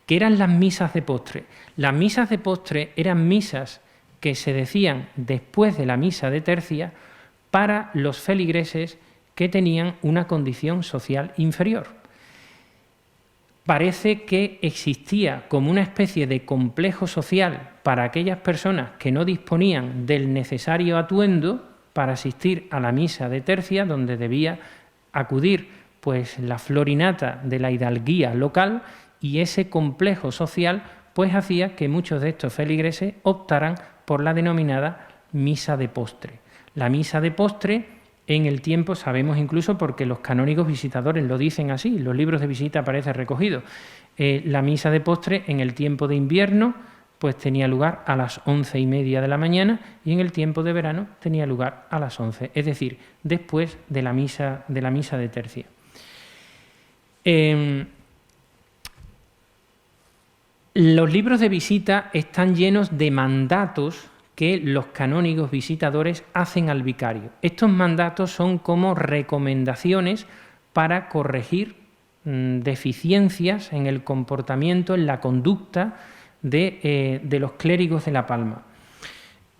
¿Qué eran las misas de postre? Las misas de postre eran misas que se decían después de la misa de tercia para los feligreses que tenían una condición social inferior. Parece que existía como una especie de complejo social para aquellas personas que no disponían del necesario atuendo para asistir a la misa de tercia, donde debía acudir pues la florinata de la hidalguía local, y ese complejo social pues hacía que muchos de estos feligreses optaran por la denominada misa de postre. La misa de postre, en el tiempo, sabemos incluso porque los canónigos visitadores lo dicen así, los libros de visita aparece recogido, la misa de postre en el tiempo de invierno pues tenía lugar a las 11:30 de la mañana y en el tiempo de verano tenía lugar a las 11, es decir, después de la misa de tercia. Los libros de visita están llenos de mandatos que los canónigos visitadores hacen al vicario. Estos mandatos son como recomendaciones para corregir deficiencias en el comportamiento, en la conducta de los clérigos de La Palma.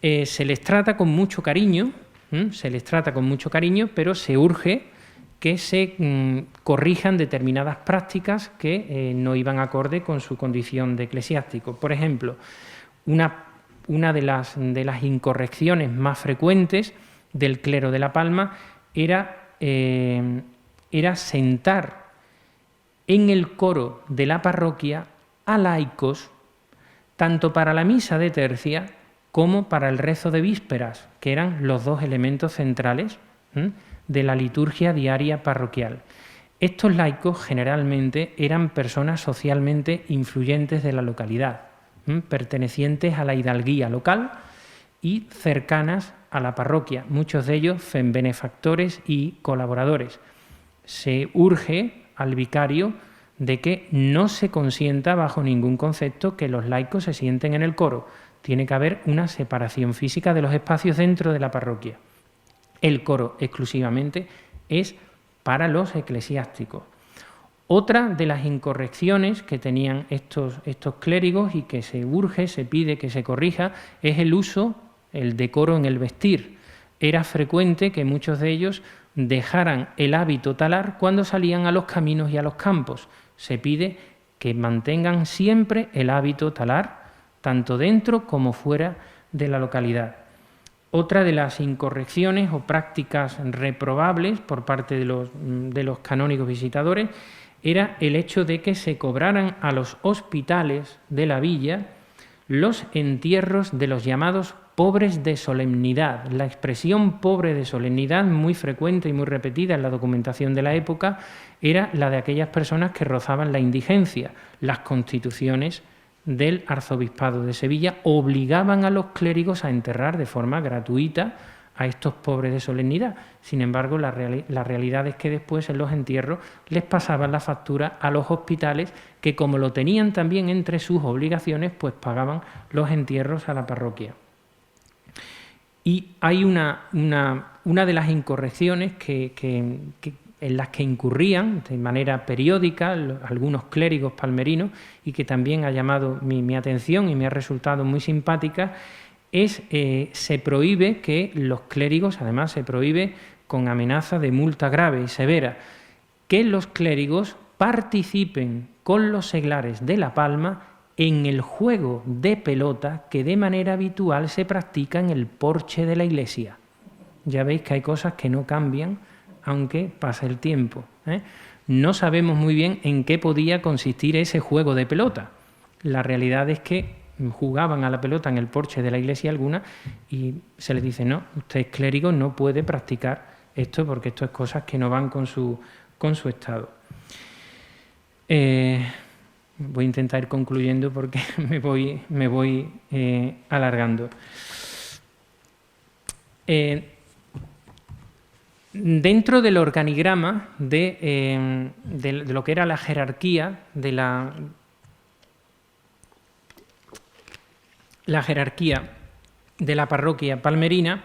Se les trata con mucho cariño, pero se urge que se corrijan determinadas prácticas que no iban acorde con su condición de eclesiástico. Por ejemplo, una de las incorrecciones más frecuentes del clero de La Palma era sentar en el coro de la parroquia a laicos, tanto para la misa de tercia como para el rezo de vísperas, que eran los 2 elementos centrales de la liturgia diaria parroquial. Estos laicos generalmente eran personas socialmente influyentes de la localidad, pertenecientes a la hidalguía local y cercanas a la parroquia, muchos de ellos benefactores y colaboradores. Se urge al vicario de que no se consienta bajo ningún concepto que los laicos se sienten en el coro. Tiene que haber una separación física de los espacios dentro de la parroquia. El coro exclusivamente es para los eclesiásticos. Otra de las incorrecciones que tenían estos clérigos y que se urge, se pide que se corrija, es el uso, el decoro en el vestir. Era frecuente que muchos de ellos dejaran el hábito talar cuando salían a los caminos y a los campos. Se pide que mantengan siempre el hábito talar, tanto dentro como fuera de la localidad. Otra de las incorrecciones o prácticas reprobables por parte de los canónigos visitadores era el hecho de que se cobraran a los hospitales de la villa los entierros de los llamados pobres de solemnidad. La expresión pobre de solemnidad, muy frecuente y muy repetida en la documentación de la época, era la de aquellas personas que rozaban la indigencia. Las constituciones del arzobispado de Sevilla obligaban a los clérigos a enterrar de forma gratuita a estos pobres de solemnidad. Sin embargo, la realidad es que después en los entierros les pasaban la factura a los hospitales que, como lo tenían también entre sus obligaciones, pues pagaban los entierros a la parroquia. Y hay una de las incorrecciones en las que incurrían de manera periódica algunos clérigos palmerinos y que también ha llamado mi atención y me ha resultado muy simpática, se prohíbe que los clérigos, además se prohíbe con amenaza de multa grave y severa, que los clérigos participen con los seglares de La Palma en el juego de pelota que de manera habitual se practica en el porche de la iglesia. Ya veis que hay cosas que no cambian aunque pase el tiempo, ¿eh? No sabemos muy bien en qué podía consistir ese juego de pelota. La realidad es que jugaban a la pelota en el porche de la iglesia alguna y se les dice, no, usted es clérigo, no puede practicar esto porque esto es cosas que no van con su estado. Voy a intentar ir concluyendo porque me voy alargando. Dentro del organigrama de lo que era la jerarquía de la jerarquía de la parroquia palmerina,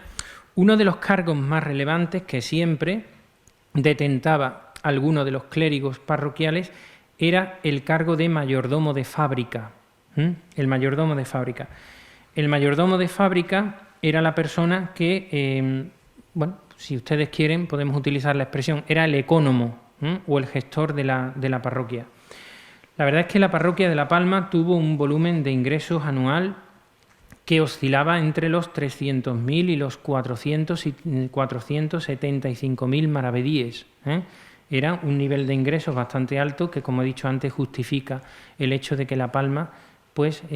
uno de los cargos más relevantes que siempre detentaba alguno de los clérigos parroquiales era el cargo de mayordomo de fábrica. El mayordomo de fábrica. El mayordomo de fábrica era la persona que, si ustedes quieren, podemos utilizar la expresión, era el ecónomo o el gestor de la parroquia. La verdad es que la parroquia de La Palma tuvo un volumen de ingresos anual que oscilaba entre los 300.000 y los 475.000 maravedíes. Era un nivel de ingresos bastante alto que, como he dicho antes, justifica el hecho de que La Palma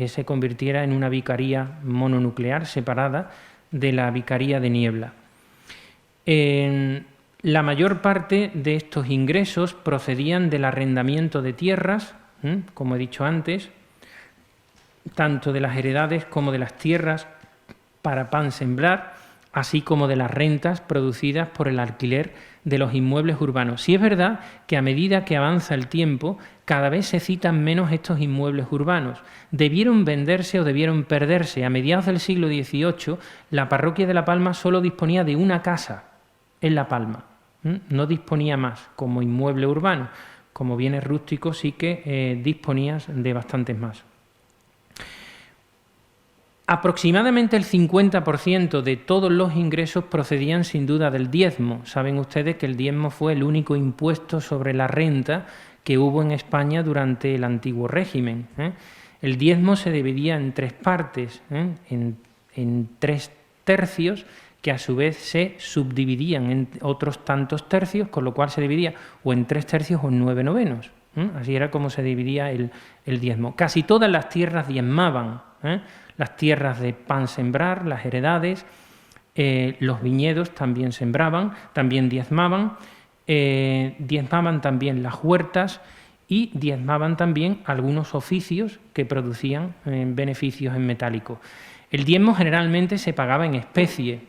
se convirtiera en una vicaría mononuclear separada de la vicaría de Niebla. La mayor parte de estos ingresos procedían del arrendamiento de tierras, como he dicho antes, tanto de las heredades como de las tierras para pan sembrar, así como de las rentas producidas por el alquiler de los inmuebles urbanos. Sí es verdad que a medida que avanza el tiempo, cada vez se citan menos estos inmuebles urbanos. Debieron venderse o debieron perderse. A mediados del siglo XVIII, la parroquia de La Palma solo disponía de una casa en La Palma. No disponía más como inmueble urbano. Como bienes rústicos sí que disponías de bastantes más. Aproximadamente el 50% de todos los ingresos procedían sin duda del diezmo. Saben ustedes que el diezmo fue el único impuesto sobre la renta que hubo en España durante el antiguo régimen. El diezmo se dividía en tres partes, en 3 tercios, que a su vez se subdividían en otros tantos tercios, con lo cual se dividía o en 3 tercios o en 9 novenos. Así era como se dividía el diezmo. Casi todas las tierras diezmaban, las tierras de pan sembrar, las heredades, los viñedos también sembraban, también diezmaban también las huertas y diezmaban también algunos oficios que producían beneficios en metálico. El diezmo generalmente se pagaba en especie,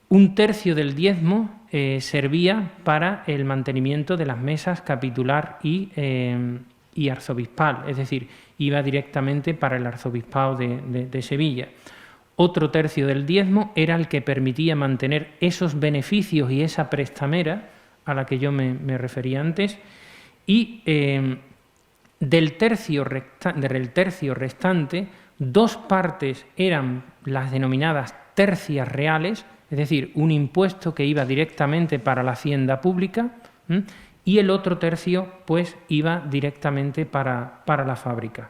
Un tercio del diezmo servía para el mantenimiento de las mesas capitular y y arzobispal, es decir, iba directamente para el arzobispado de Sevilla. Otro tercio del diezmo era el que permitía mantener esos beneficios y esa prestamera a la que yo me refería antes, y del tercio restante, 2 partes eran las denominadas tercias reales, es decir, un impuesto que iba directamente para la hacienda pública, y el otro tercio pues iba directamente para la fábrica.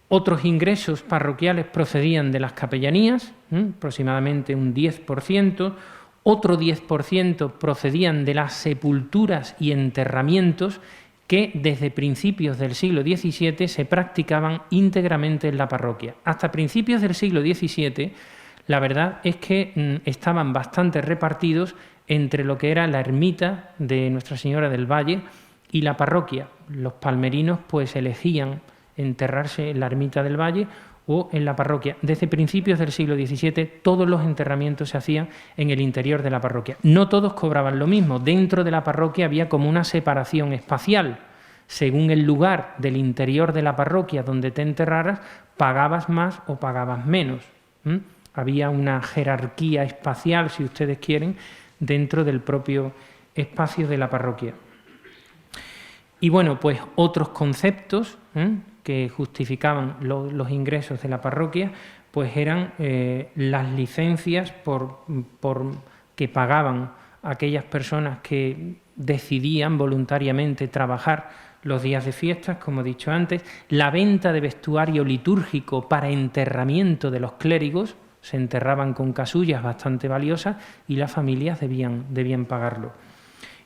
Otros ingresos parroquiales procedían de las capellanías, aproximadamente un 10%, otro 10% procedían de las sepulturas y enterramientos que desde principios del siglo XVII se practicaban íntegramente en la parroquia. Hasta principios del siglo XVII, la verdad es que estaban bastante repartidos entre lo que era la ermita de Nuestra Señora del Valle y la parroquia. Los palmerinos pues elegían enterrarse en la ermita del Valle o en la parroquia. Desde principios del siglo XVII todos los enterramientos se hacían en el interior de la parroquia. No todos cobraban lo mismo. Dentro de la parroquia había como una separación espacial. Según el lugar del interior de la parroquia donde te enterraras, pagabas más o pagabas menos. Había una jerarquía espacial, si ustedes quieren, dentro del propio espacio de la parroquia. Y bueno, pues otros conceptos que justificaban los ingresos de la parroquia, pues eran las licencias que pagaban aquellas personas que decidían voluntariamente trabajar los días de fiestas, como he dicho antes, la venta de vestuario litúrgico para enterramiento de los clérigos, se enterraban con casullas bastante valiosas y las familias debían pagarlo.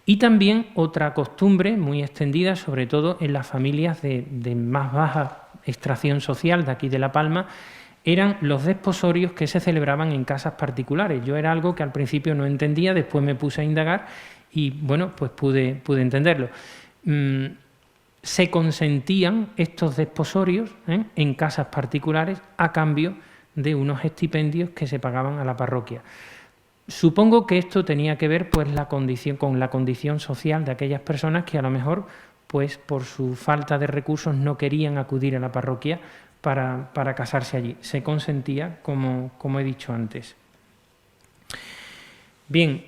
Y también otra costumbre muy extendida, sobre todo en las familias de más baja extracción social de aquí de La Palma, eran los desposorios que se celebraban en casas particulares. Yo era algo que al principio no entendía, después me puse a indagar y bueno, pues pude entenderlo. Se consentían estos desposorios en casas particulares a cambio de unos estipendios que se pagaban a la parroquia. Supongo que esto tenía que ver pues con la condición social de aquellas personas que a lo mejor pues por su falta de recursos no querían acudir a la parroquia para casarse allí. Se consentía, como he dicho antes. Bien,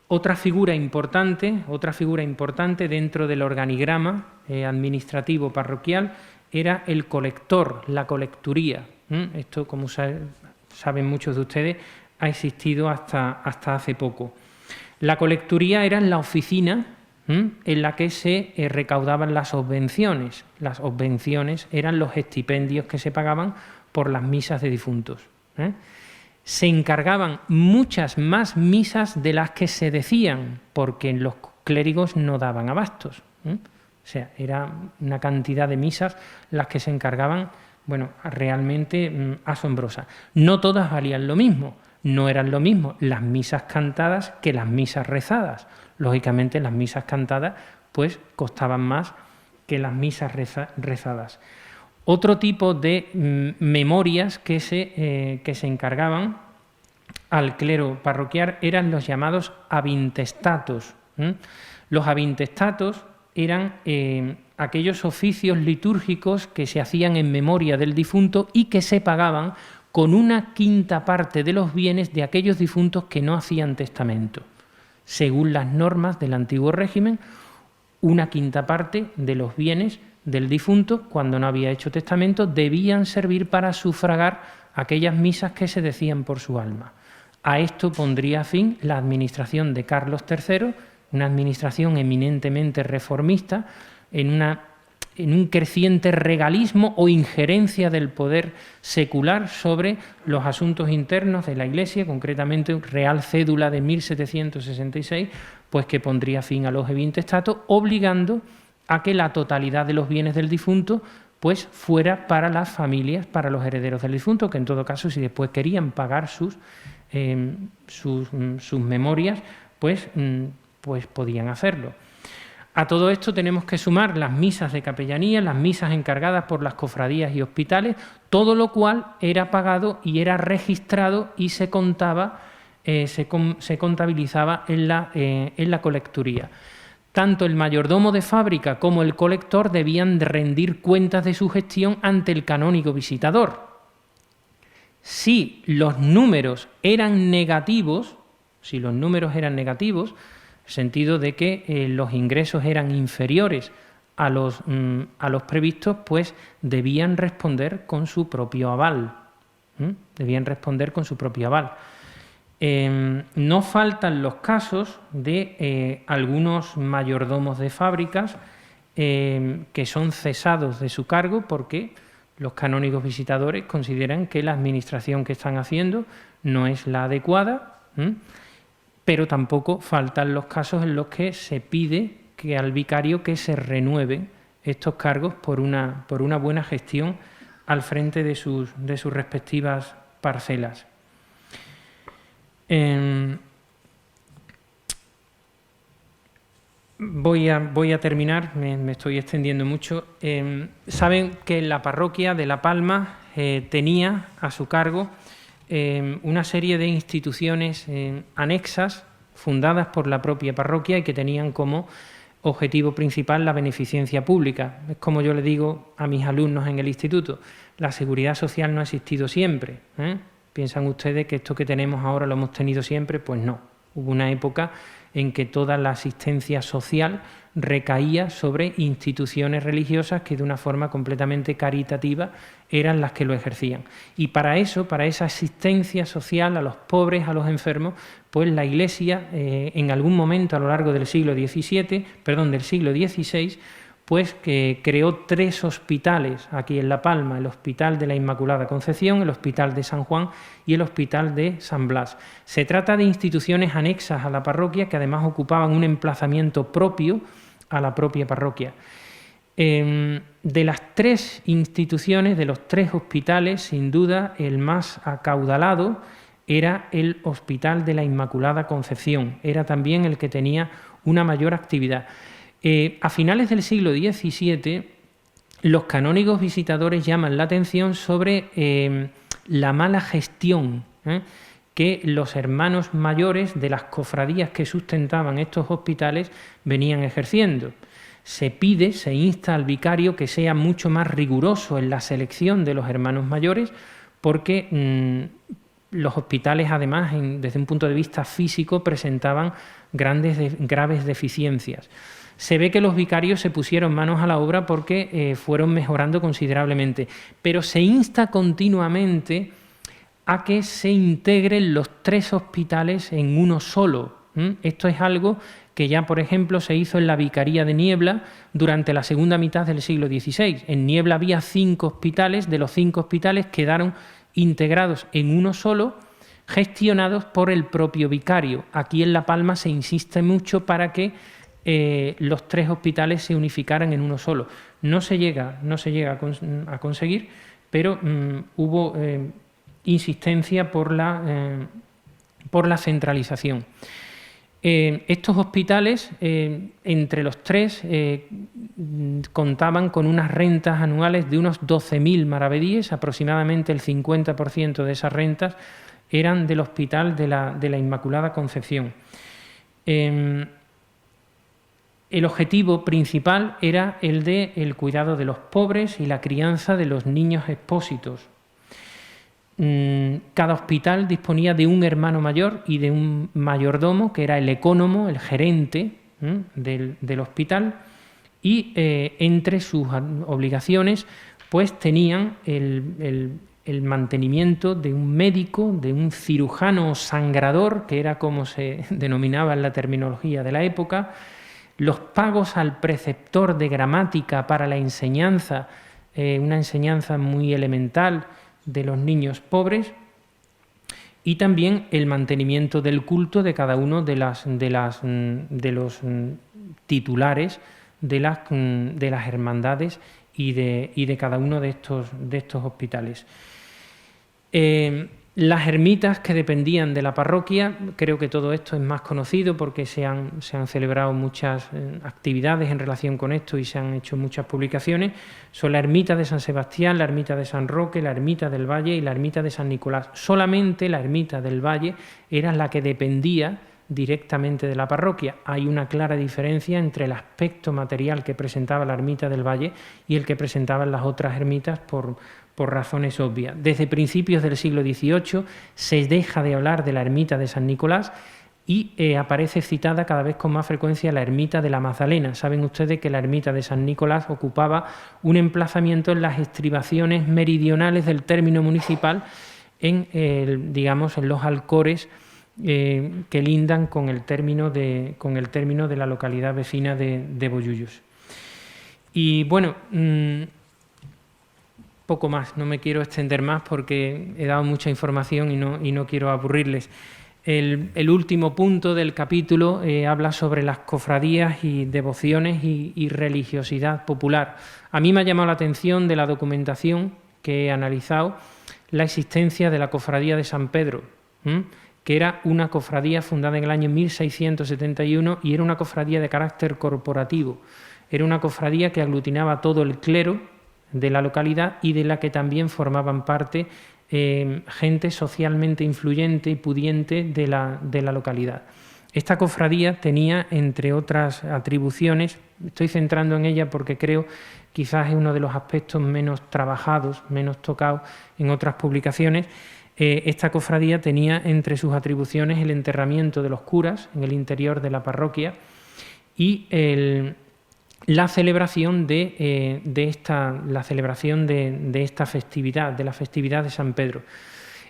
otra figura importante dentro del organigrama administrativo parroquial era el colector, la colecturía. Esto, como saben muchos de ustedes, ha existido hasta hace poco. La colecturía era la oficina en la que se recaudaban las obvenciones. Las obvenciones eran los estipendios que se pagaban por las misas de difuntos. Se encargaban muchas más misas de las que se decían, porque los clérigos no daban abastos. O sea, era una cantidad de misas las que se encargaban, bueno, realmente asombrosa. No todas valían lo mismo, no eran lo mismo las misas cantadas que las misas rezadas. Lógicamente las misas cantadas pues costaban más que las misas rezadas. Otro tipo de memorias que se encargaban al clero parroquial eran los llamados avintestatos. Los avintestatos eran aquellos oficios litúrgicos que se hacían en memoria del difunto y que se pagaban con una quinta parte de los bienes de aquellos difuntos que no hacían testamento. Según las normas del antiguo régimen, una quinta parte de los bienes del difunto, cuando no había hecho testamento, debían servir para sufragar aquellas misas que se decían por su alma. A esto pondría fin la administración de Carlos III, una administración eminentemente reformista, en un creciente regalismo o injerencia del poder secular sobre los asuntos internos de la Iglesia, concretamente Real Cédula de 1766, pues que pondría fin a los avintestatos, obligando a que la totalidad de los bienes del difunto pues fuera para las familias, para los herederos del difunto, que en todo caso, si después querían pagar sus memorias, pues podían hacerlo. A todo esto tenemos que sumar las misas de capellanía, las misas encargadas por las cofradías y hospitales, todo lo cual era pagado y era registrado y se contaba se contabilizaba en la colecturía. Tanto el mayordomo de fábrica como el colector debían rendir cuentas de su gestión ante el canónigo visitador. Si los números eran negativos, en el sentido de que los ingresos eran inferiores a los previstos, pues debían responder con su propio aval. No faltan los casos de algunos mayordomos de fábricas que son cesados de su cargo porque los canónigos visitadores consideran que la administración que están haciendo no es la adecuada, pero tampoco faltan los casos en los que se pide que al vicario que se renueven estos cargos por una buena gestión al frente de sus respectivas parcelas. Voy a terminar, me estoy extendiendo mucho. Saben que la parroquia de La Palma tenía a su cargo una serie de instituciones anexas fundadas por la propia parroquia y que tenían como objetivo principal la beneficencia pública. Es como yo le digo a mis alumnos en el instituto, la seguridad social no ha existido siempre, ¿Piensan ustedes que esto que tenemos ahora lo hemos tenido siempre? Pues no. Hubo una época en que toda la asistencia social recaía sobre instituciones religiosas que de una forma completamente caritativa eran las que lo ejercían. Y para eso, para esa asistencia social a los pobres, a los enfermos, pues la Iglesia en algún momento a lo largo del siglo XVI, pues que creó 3 hospitales aquí en La Palma, el Hospital de la Inmaculada Concepción, el Hospital de San Juan y el Hospital de San Blas. Se trata de instituciones anexas a la parroquia que además ocupaban un emplazamiento propio a la propia parroquia. De las 3 instituciones, de los 3 hospitales, sin duda el más acaudalado era el Hospital de la Inmaculada Concepción, era también el que tenía una mayor actividad. A finales del siglo XVII, los canónigos visitadores llaman la atención sobre la mala gestión que los hermanos mayores de las cofradías que sustentaban estos hospitales venían ejerciendo. Se insta al vicario que sea mucho más riguroso en la selección de los hermanos mayores porque los hospitales, además, desde un punto de vista físico, presentaban graves deficiencias. Se ve que los vicarios se pusieron manos a la obra porque fueron mejorando considerablemente, pero se insta continuamente a que se integren los 3 hospitales en uno solo. Esto es algo que ya, por ejemplo, se hizo en la Vicaría de Niebla durante la segunda mitad del siglo XVI. En Niebla había 5 hospitales, de los 5 hospitales quedaron integrados en uno solo, gestionados por el propio vicario. Aquí en La Palma se insiste mucho para que los 3 hospitales se unificaran en uno solo. No se llega a conseguir, pero hubo insistencia por la centralización. Estos hospitales, entre los 3, contaban con unas rentas anuales de unos 12.000 maravedíes, aproximadamente el 50% de esas rentas eran del Hospital de la Inmaculada Concepción. El objetivo principal era el del cuidado de los pobres y la crianza de los niños expósitos. Cada hospital disponía de un hermano mayor y de un mayordomo, que era el ecónomo, el gerente del hospital, y entre sus obligaciones pues tenían el mantenimiento de un médico, de un cirujano sangrador, que era como se denominaba en la terminología de la época, los pagos al preceptor de gramática para la enseñanza, una enseñanza muy elemental de los niños pobres, y también el mantenimiento del culto de cada uno de los titulares de las hermandades y de cada uno de estos hospitales. Las ermitas que dependían de la parroquia, creo que todo esto es más conocido porque se han celebrado muchas actividades en relación con esto y se han hecho muchas publicaciones, son la ermita de San Sebastián, la ermita de San Roque, la ermita del Valle y la ermita de San Nicolás. Solamente la ermita del Valle era la que dependía directamente de la parroquia. Hay una clara diferencia entre el aspecto material que presentaba la ermita del Valle y el que presentaban las otras ermitas por razones obvias. Desde principios del siglo XVIII se deja de hablar de la ermita de San Nicolás y aparece citada cada vez con más frecuencia la ermita de la Magdalena. Saben ustedes que la ermita de San Nicolás ocupaba un emplazamiento en las estribaciones meridionales del término municipal, digamos, en los alcores que lindan con el término de la localidad vecina de Bollullos. Y bueno, poco más, no me quiero extender más porque he dado mucha información y no quiero aburrirles. El último punto del capítulo habla sobre las cofradías y devociones y religiosidad popular. A mí me ha llamado la atención de la documentación que he analizado la existencia de la cofradía de San Pedro, que era una cofradía fundada en el año 1671 y era una cofradía de carácter corporativo. Era una cofradía que aglutinaba todo el clero de la localidad y de la que también formaban parte gente socialmente influyente y pudiente de la localidad. Esta cofradía tenía, entre otras atribuciones, estoy centrando en ella porque creo quizás es uno de los aspectos menos trabajados, menos tocados en otras publicaciones. Esta cofradía tenía entre sus atribuciones el enterramiento de los curas en el interior de la parroquia y la celebración de esta festividad, de la festividad de San Pedro.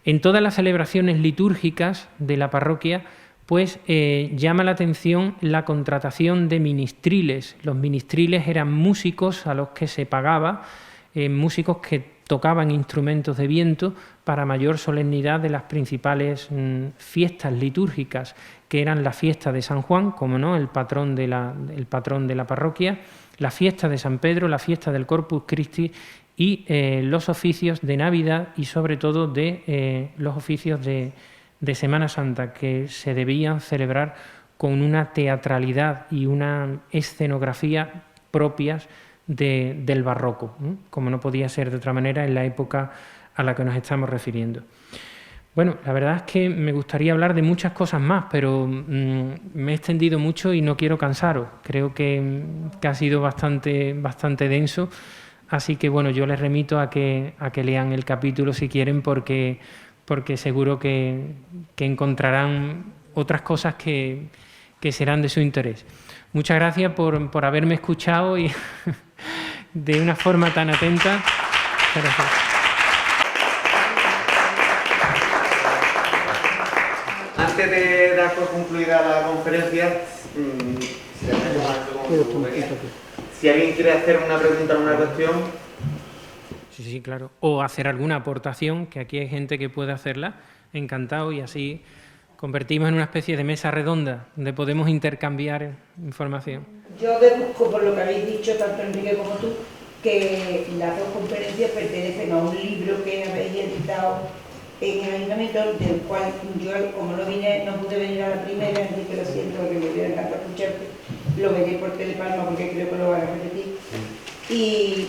En todas las celebraciones litúrgicas de la parroquia, pues llama la atención la contratación de ministriles. Los ministriles eran músicos a los que se pagaba, músicos que tocaban instrumentos de viento para mayor solemnidad de las principales fiestas litúrgicas, que eran la fiesta de San Juan, como no, el patrón de la parroquia, la fiesta de San Pedro, la fiesta del Corpus Christi y los oficios de Navidad y sobre todo de los oficios de Semana Santa, que se debían celebrar con una teatralidad y una escenografía propias del barroco, como no podía ser de otra manera en la época a la que nos estamos refiriendo. Bueno, la verdad es que me gustaría hablar de muchas cosas más, pero me he extendido mucho y no quiero cansaros. Creo que ha sido bastante denso, así que bueno, yo les remito a que lean el capítulo si quieren, porque seguro que encontrarán otras cosas que serán de su interés. Muchas gracias por haberme escuchado y de una forma tan atenta. Gracias. Antes de dar por concluida la conferencia, si alguien quiere hacer una pregunta o una cuestión. Sí, claro. O hacer alguna aportación, que aquí hay gente que puede hacerla, encantado, y así convertimos en una especie de mesa redonda donde podemos intercambiar información. Yo deduzco, por lo que habéis dicho, tanto Enrique como tú, que las dos conferencias pertenecen a un libro que habéis editado en el ayuntamiento, del cual yo, como no pude venir a la primera, Enrique, lo siento, que me hubiera encantado escucharte, lo veré por Telepalma porque creo que lo van a repetir. Y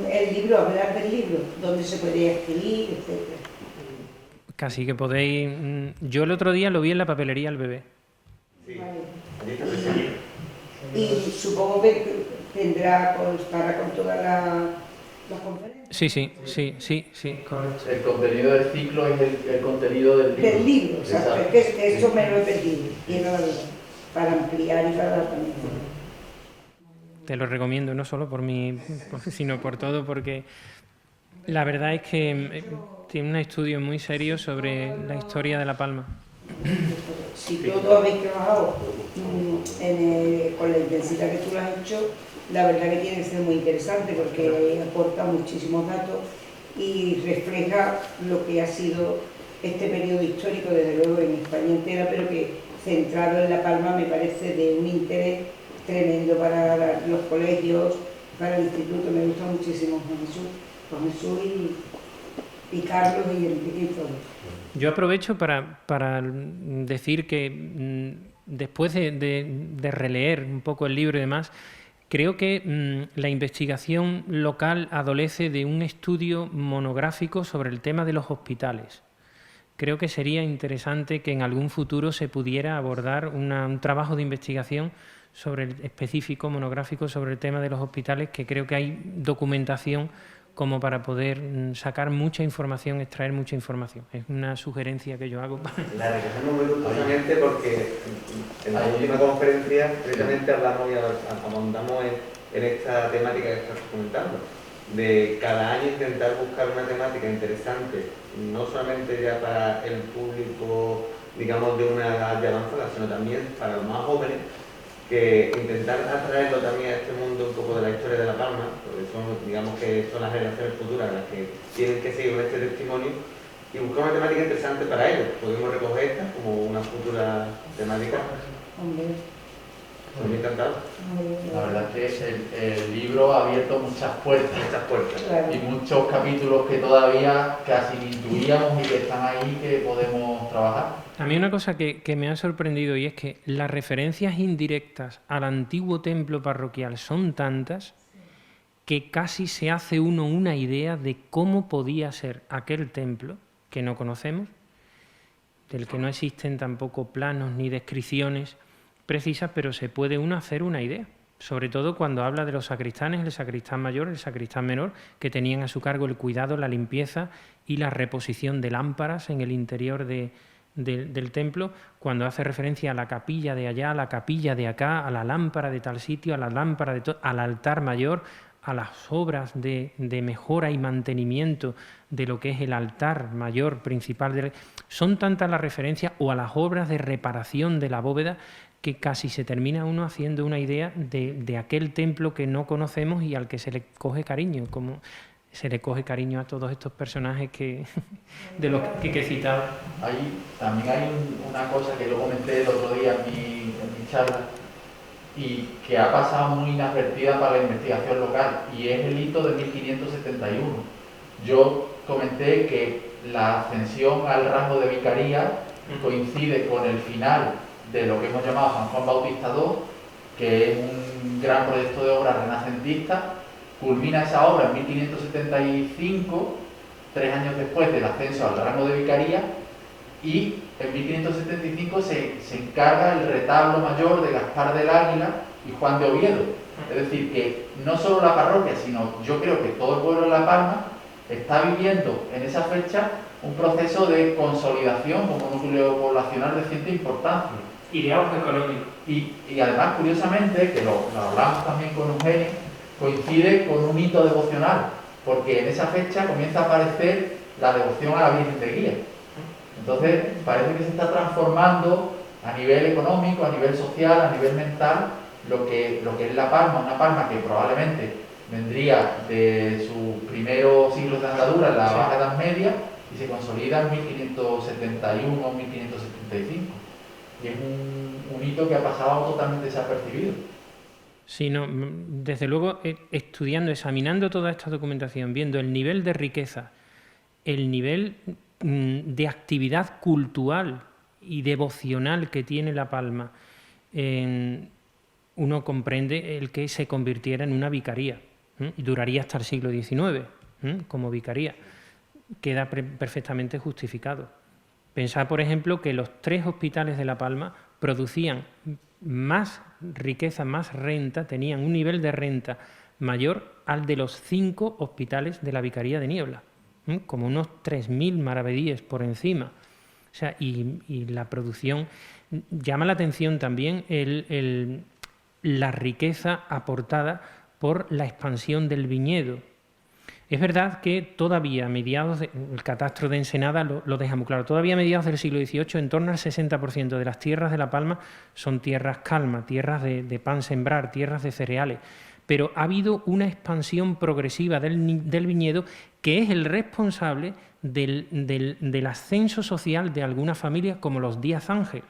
el libro, hablar del libro, dónde se puede escribir, etcétera. Casi que podéis... Yo el otro día lo vi en la papelería El Bebé. Sí. Vale. Y supongo que constará con toda la conferencia. Sí, correcto. El contenido del ciclo es el contenido del libro. Del libro, exacto. Es que eso me lo he pedido, para ampliar y para dar también. Te lo recomiendo, no solo por mí, sino por todo, porque la verdad es que tiene un estudio muy serio sobre la historia de La Palma. Si todos habéis trabajado con la intensidad que tú lo has hecho, la verdad que tiene que ser muy interesante porque aporta muchísimos datos y refleja lo que ha sido este periodo histórico, desde luego en España entera, pero que centrado en La Palma me parece de un interés tremendo para los colegios, para el instituto. Me gusta muchísimo Juan Jesús y Carlos y Enrique y todo. Yo aprovecho para decir que después de releer un poco el libro y demás, creo que la investigación local adolece de un estudio monográfico sobre el tema de los hospitales. Creo que sería interesante que en algún futuro se pudiera abordar un trabajo de investigación específico, monográfico, sobre el tema de los hospitales, que creo que hay documentación como para poder sacar mucha información, extraer mucha información. Es una sugerencia que yo hago. La recogemos muy gustosamente porque en la última conferencia precisamente hablamos y ahondamos en esta temática que estás comentando, de cada año intentar buscar una temática interesante, no solamente ya para el público, digamos, de una edad de avanzada, sino también para los más jóvenes, que intentar atraerlo también a este mundo un poco de la historia de La Palma, porque son, digamos que son las generaciones futuras las que tienen que seguir con este testimonio, y buscar una temática interesante para ellos. Podemos recoger esta como una futura temática. Estoy encantado. La verdad es que el libro ha abierto muchas puertas. Claro. Y muchos capítulos que todavía casi intuíamos y que están ahí que podemos trabajar. A mí una cosa que me ha sorprendido, y es que las referencias indirectas al antiguo templo parroquial son tantas que casi se hace uno una idea de cómo podía ser aquel templo que no conocemos, del que no existen tampoco planos ni descripciones precisas, pero se puede uno hacer una idea, sobre todo cuando habla de los sacristanes, el sacristán mayor, el sacristán menor, que tenían a su cargo el cuidado, la limpieza y la reposición de lámparas en el interior del templo, cuando hace referencia a la capilla de allá, a la capilla de acá, a la lámpara de tal sitio, a la lámpara al altar mayor, a las obras de mejora y mantenimiento de lo que es el altar mayor principal. Son tantas las referencias, o a las obras de reparación de la bóveda, que casi se termina uno haciendo una idea de aquel templo que no conocemos y al que se le coge cariño, como se le coge cariño a todos estos personajes de los que citaba. También hay una cosa que lo comenté el otro día en mi charla y que ha pasado muy inadvertida para la investigación local, y es el hito de 1571. Yo comenté que la ascensión al rango de vicaría coincide con el final de lo que hemos llamado San Juan Bautista II, que es un gran proyecto de obra renacentista. Culmina esa obra en 1575, 3 años después del ascenso al rango de vicaría, y en 1575 se encarga el retablo mayor de Gaspar del Águila y Juan de Oviedo. Es decir, que no solo la parroquia, sino yo creo que todo el pueblo de La Palma está viviendo en esa fecha un proceso de consolidación como núcleo poblacional de cierta importancia. Y de auge económico. Y además, curiosamente, que lo hablamos también con Eugenio, coincide con un hito devocional, porque en esa fecha comienza a aparecer la devoción a la Virgen de Guía. Entonces, parece que se está transformando a nivel económico, a nivel social, a nivel mental, lo que es La Palma, una Palma que probablemente vendría de sus primeros siglos de andadura en la Baja Edad Media y se consolida en 1571 o 1575. Y es un hito que ha pasado totalmente desapercibido. Sí, no, desde luego, estudiando, examinando toda esta documentación, viendo el nivel de riqueza, el nivel de actividad cultural y devocional que tiene La Palma, uno comprende el que se convirtiera en una vicaría, y duraría hasta el siglo XIX como vicaría. Queda perfectamente justificado. Pensad, por ejemplo, que los 3 hospitales de La Palma producían más riqueza, más renta, tenían un nivel de renta mayor al de los 5 hospitales de la Vicaría de Niebla, como unos 3.000 maravedíes por encima. O sea, y la producción, llama la atención también la riqueza aportada por la expansión del viñedo. Es verdad que todavía a mediados, el catastro de Ensenada lo deja muy claro, todavía a mediados del siglo XVIII en torno al 60% de las tierras de La Palma son tierras calma, tierras de pan sembrar, tierras de cereales, pero ha habido una expansión progresiva del viñedo que es el responsable del ascenso social de algunas familias como los Díaz Ángel.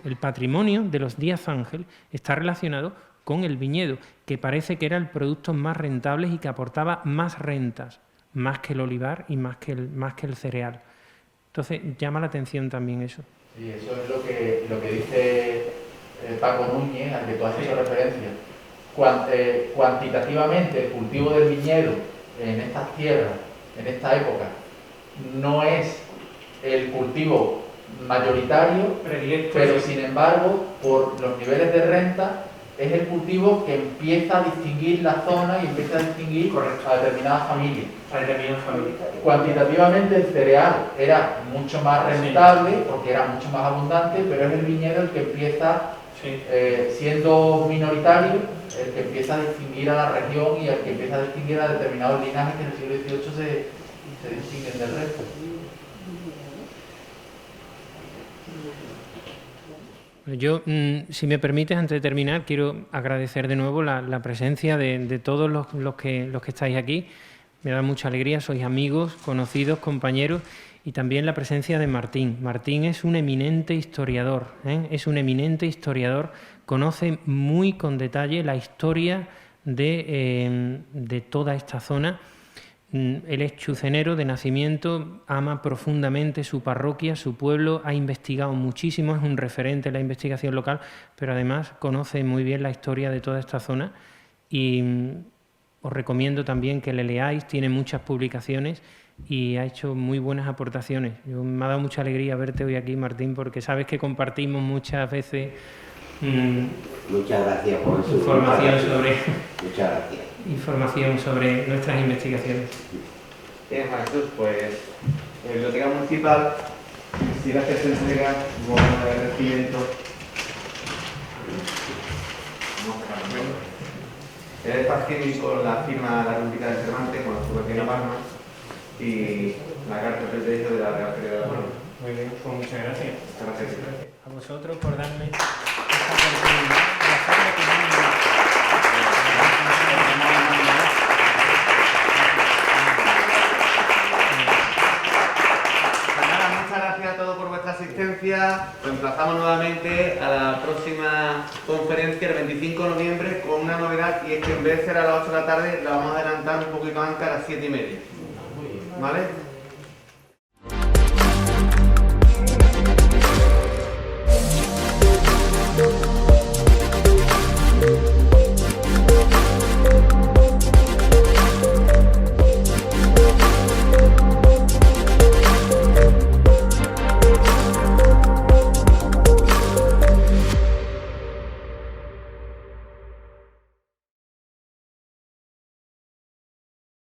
El patrimonio de los Díaz Ángel está relacionado con el viñedo, que parece que era el producto más rentable y que aportaba más rentas más que el olivar y más que el cereal. Entonces, llama la atención también eso. Sí, eso es lo que dice Paco Núñez, al que tú has hecho referencia. Cuantitativamente, el cultivo del viñedo en estas tierras, en esta época, no es el cultivo mayoritario, pero sin embargo, por los niveles de renta, es el cultivo que empieza a distinguir la zona y empieza a distinguir a determinadas familias. Cuantitativamente el cereal era mucho más rentable porque era mucho más abundante, pero es el viñedo el que empieza, siendo minoritario, el que empieza a distinguir a la región y el que empieza a distinguir a determinados linajes que en el siglo XVIII se distinguen del resto. Yo, si me permites, antes de terminar, quiero agradecer de nuevo la presencia de todos los que estáis aquí. Me da mucha alegría, sois amigos, conocidos, compañeros, y también la presencia de Martín. Martín es un eminente historiador, es un eminente historiador, conoce muy con detalle la historia de toda esta zona. Él es chucenero de nacimiento, ama profundamente su parroquia, su pueblo, ha investigado muchísimo, es un referente en la investigación local, pero además conoce muy bien la historia de toda esta zona y os recomiendo también que le leáis, tiene muchas publicaciones y ha hecho muy buenas aportaciones. Me ha dado mucha alegría verte hoy aquí, Martín, porque sabes que compartimos muchas veces muchas gracias por su información sobre nuestras investigaciones. Bien, Juan Jesús, pues la Biblioteca Municipal quisiera que se entrega un bono de agradecimiento. El partir con la firma La Rúbrica de Cervantes, con su pequeña palma y la carta de derecho de la Real Feria de la Palma. Muy bien, pues muchas gracias. Muchas gracias. A vosotros por darme esta oportunidad de hacer lo que Muchas gracias a todos por vuestra asistencia. Os emplazamos nuevamente a la próxima conferencia el 25 de noviembre con una novedad, y es que en vez de ser a las 8 de la tarde la vamos a adelantar un poquito antes a las 7:30. ¿Vale?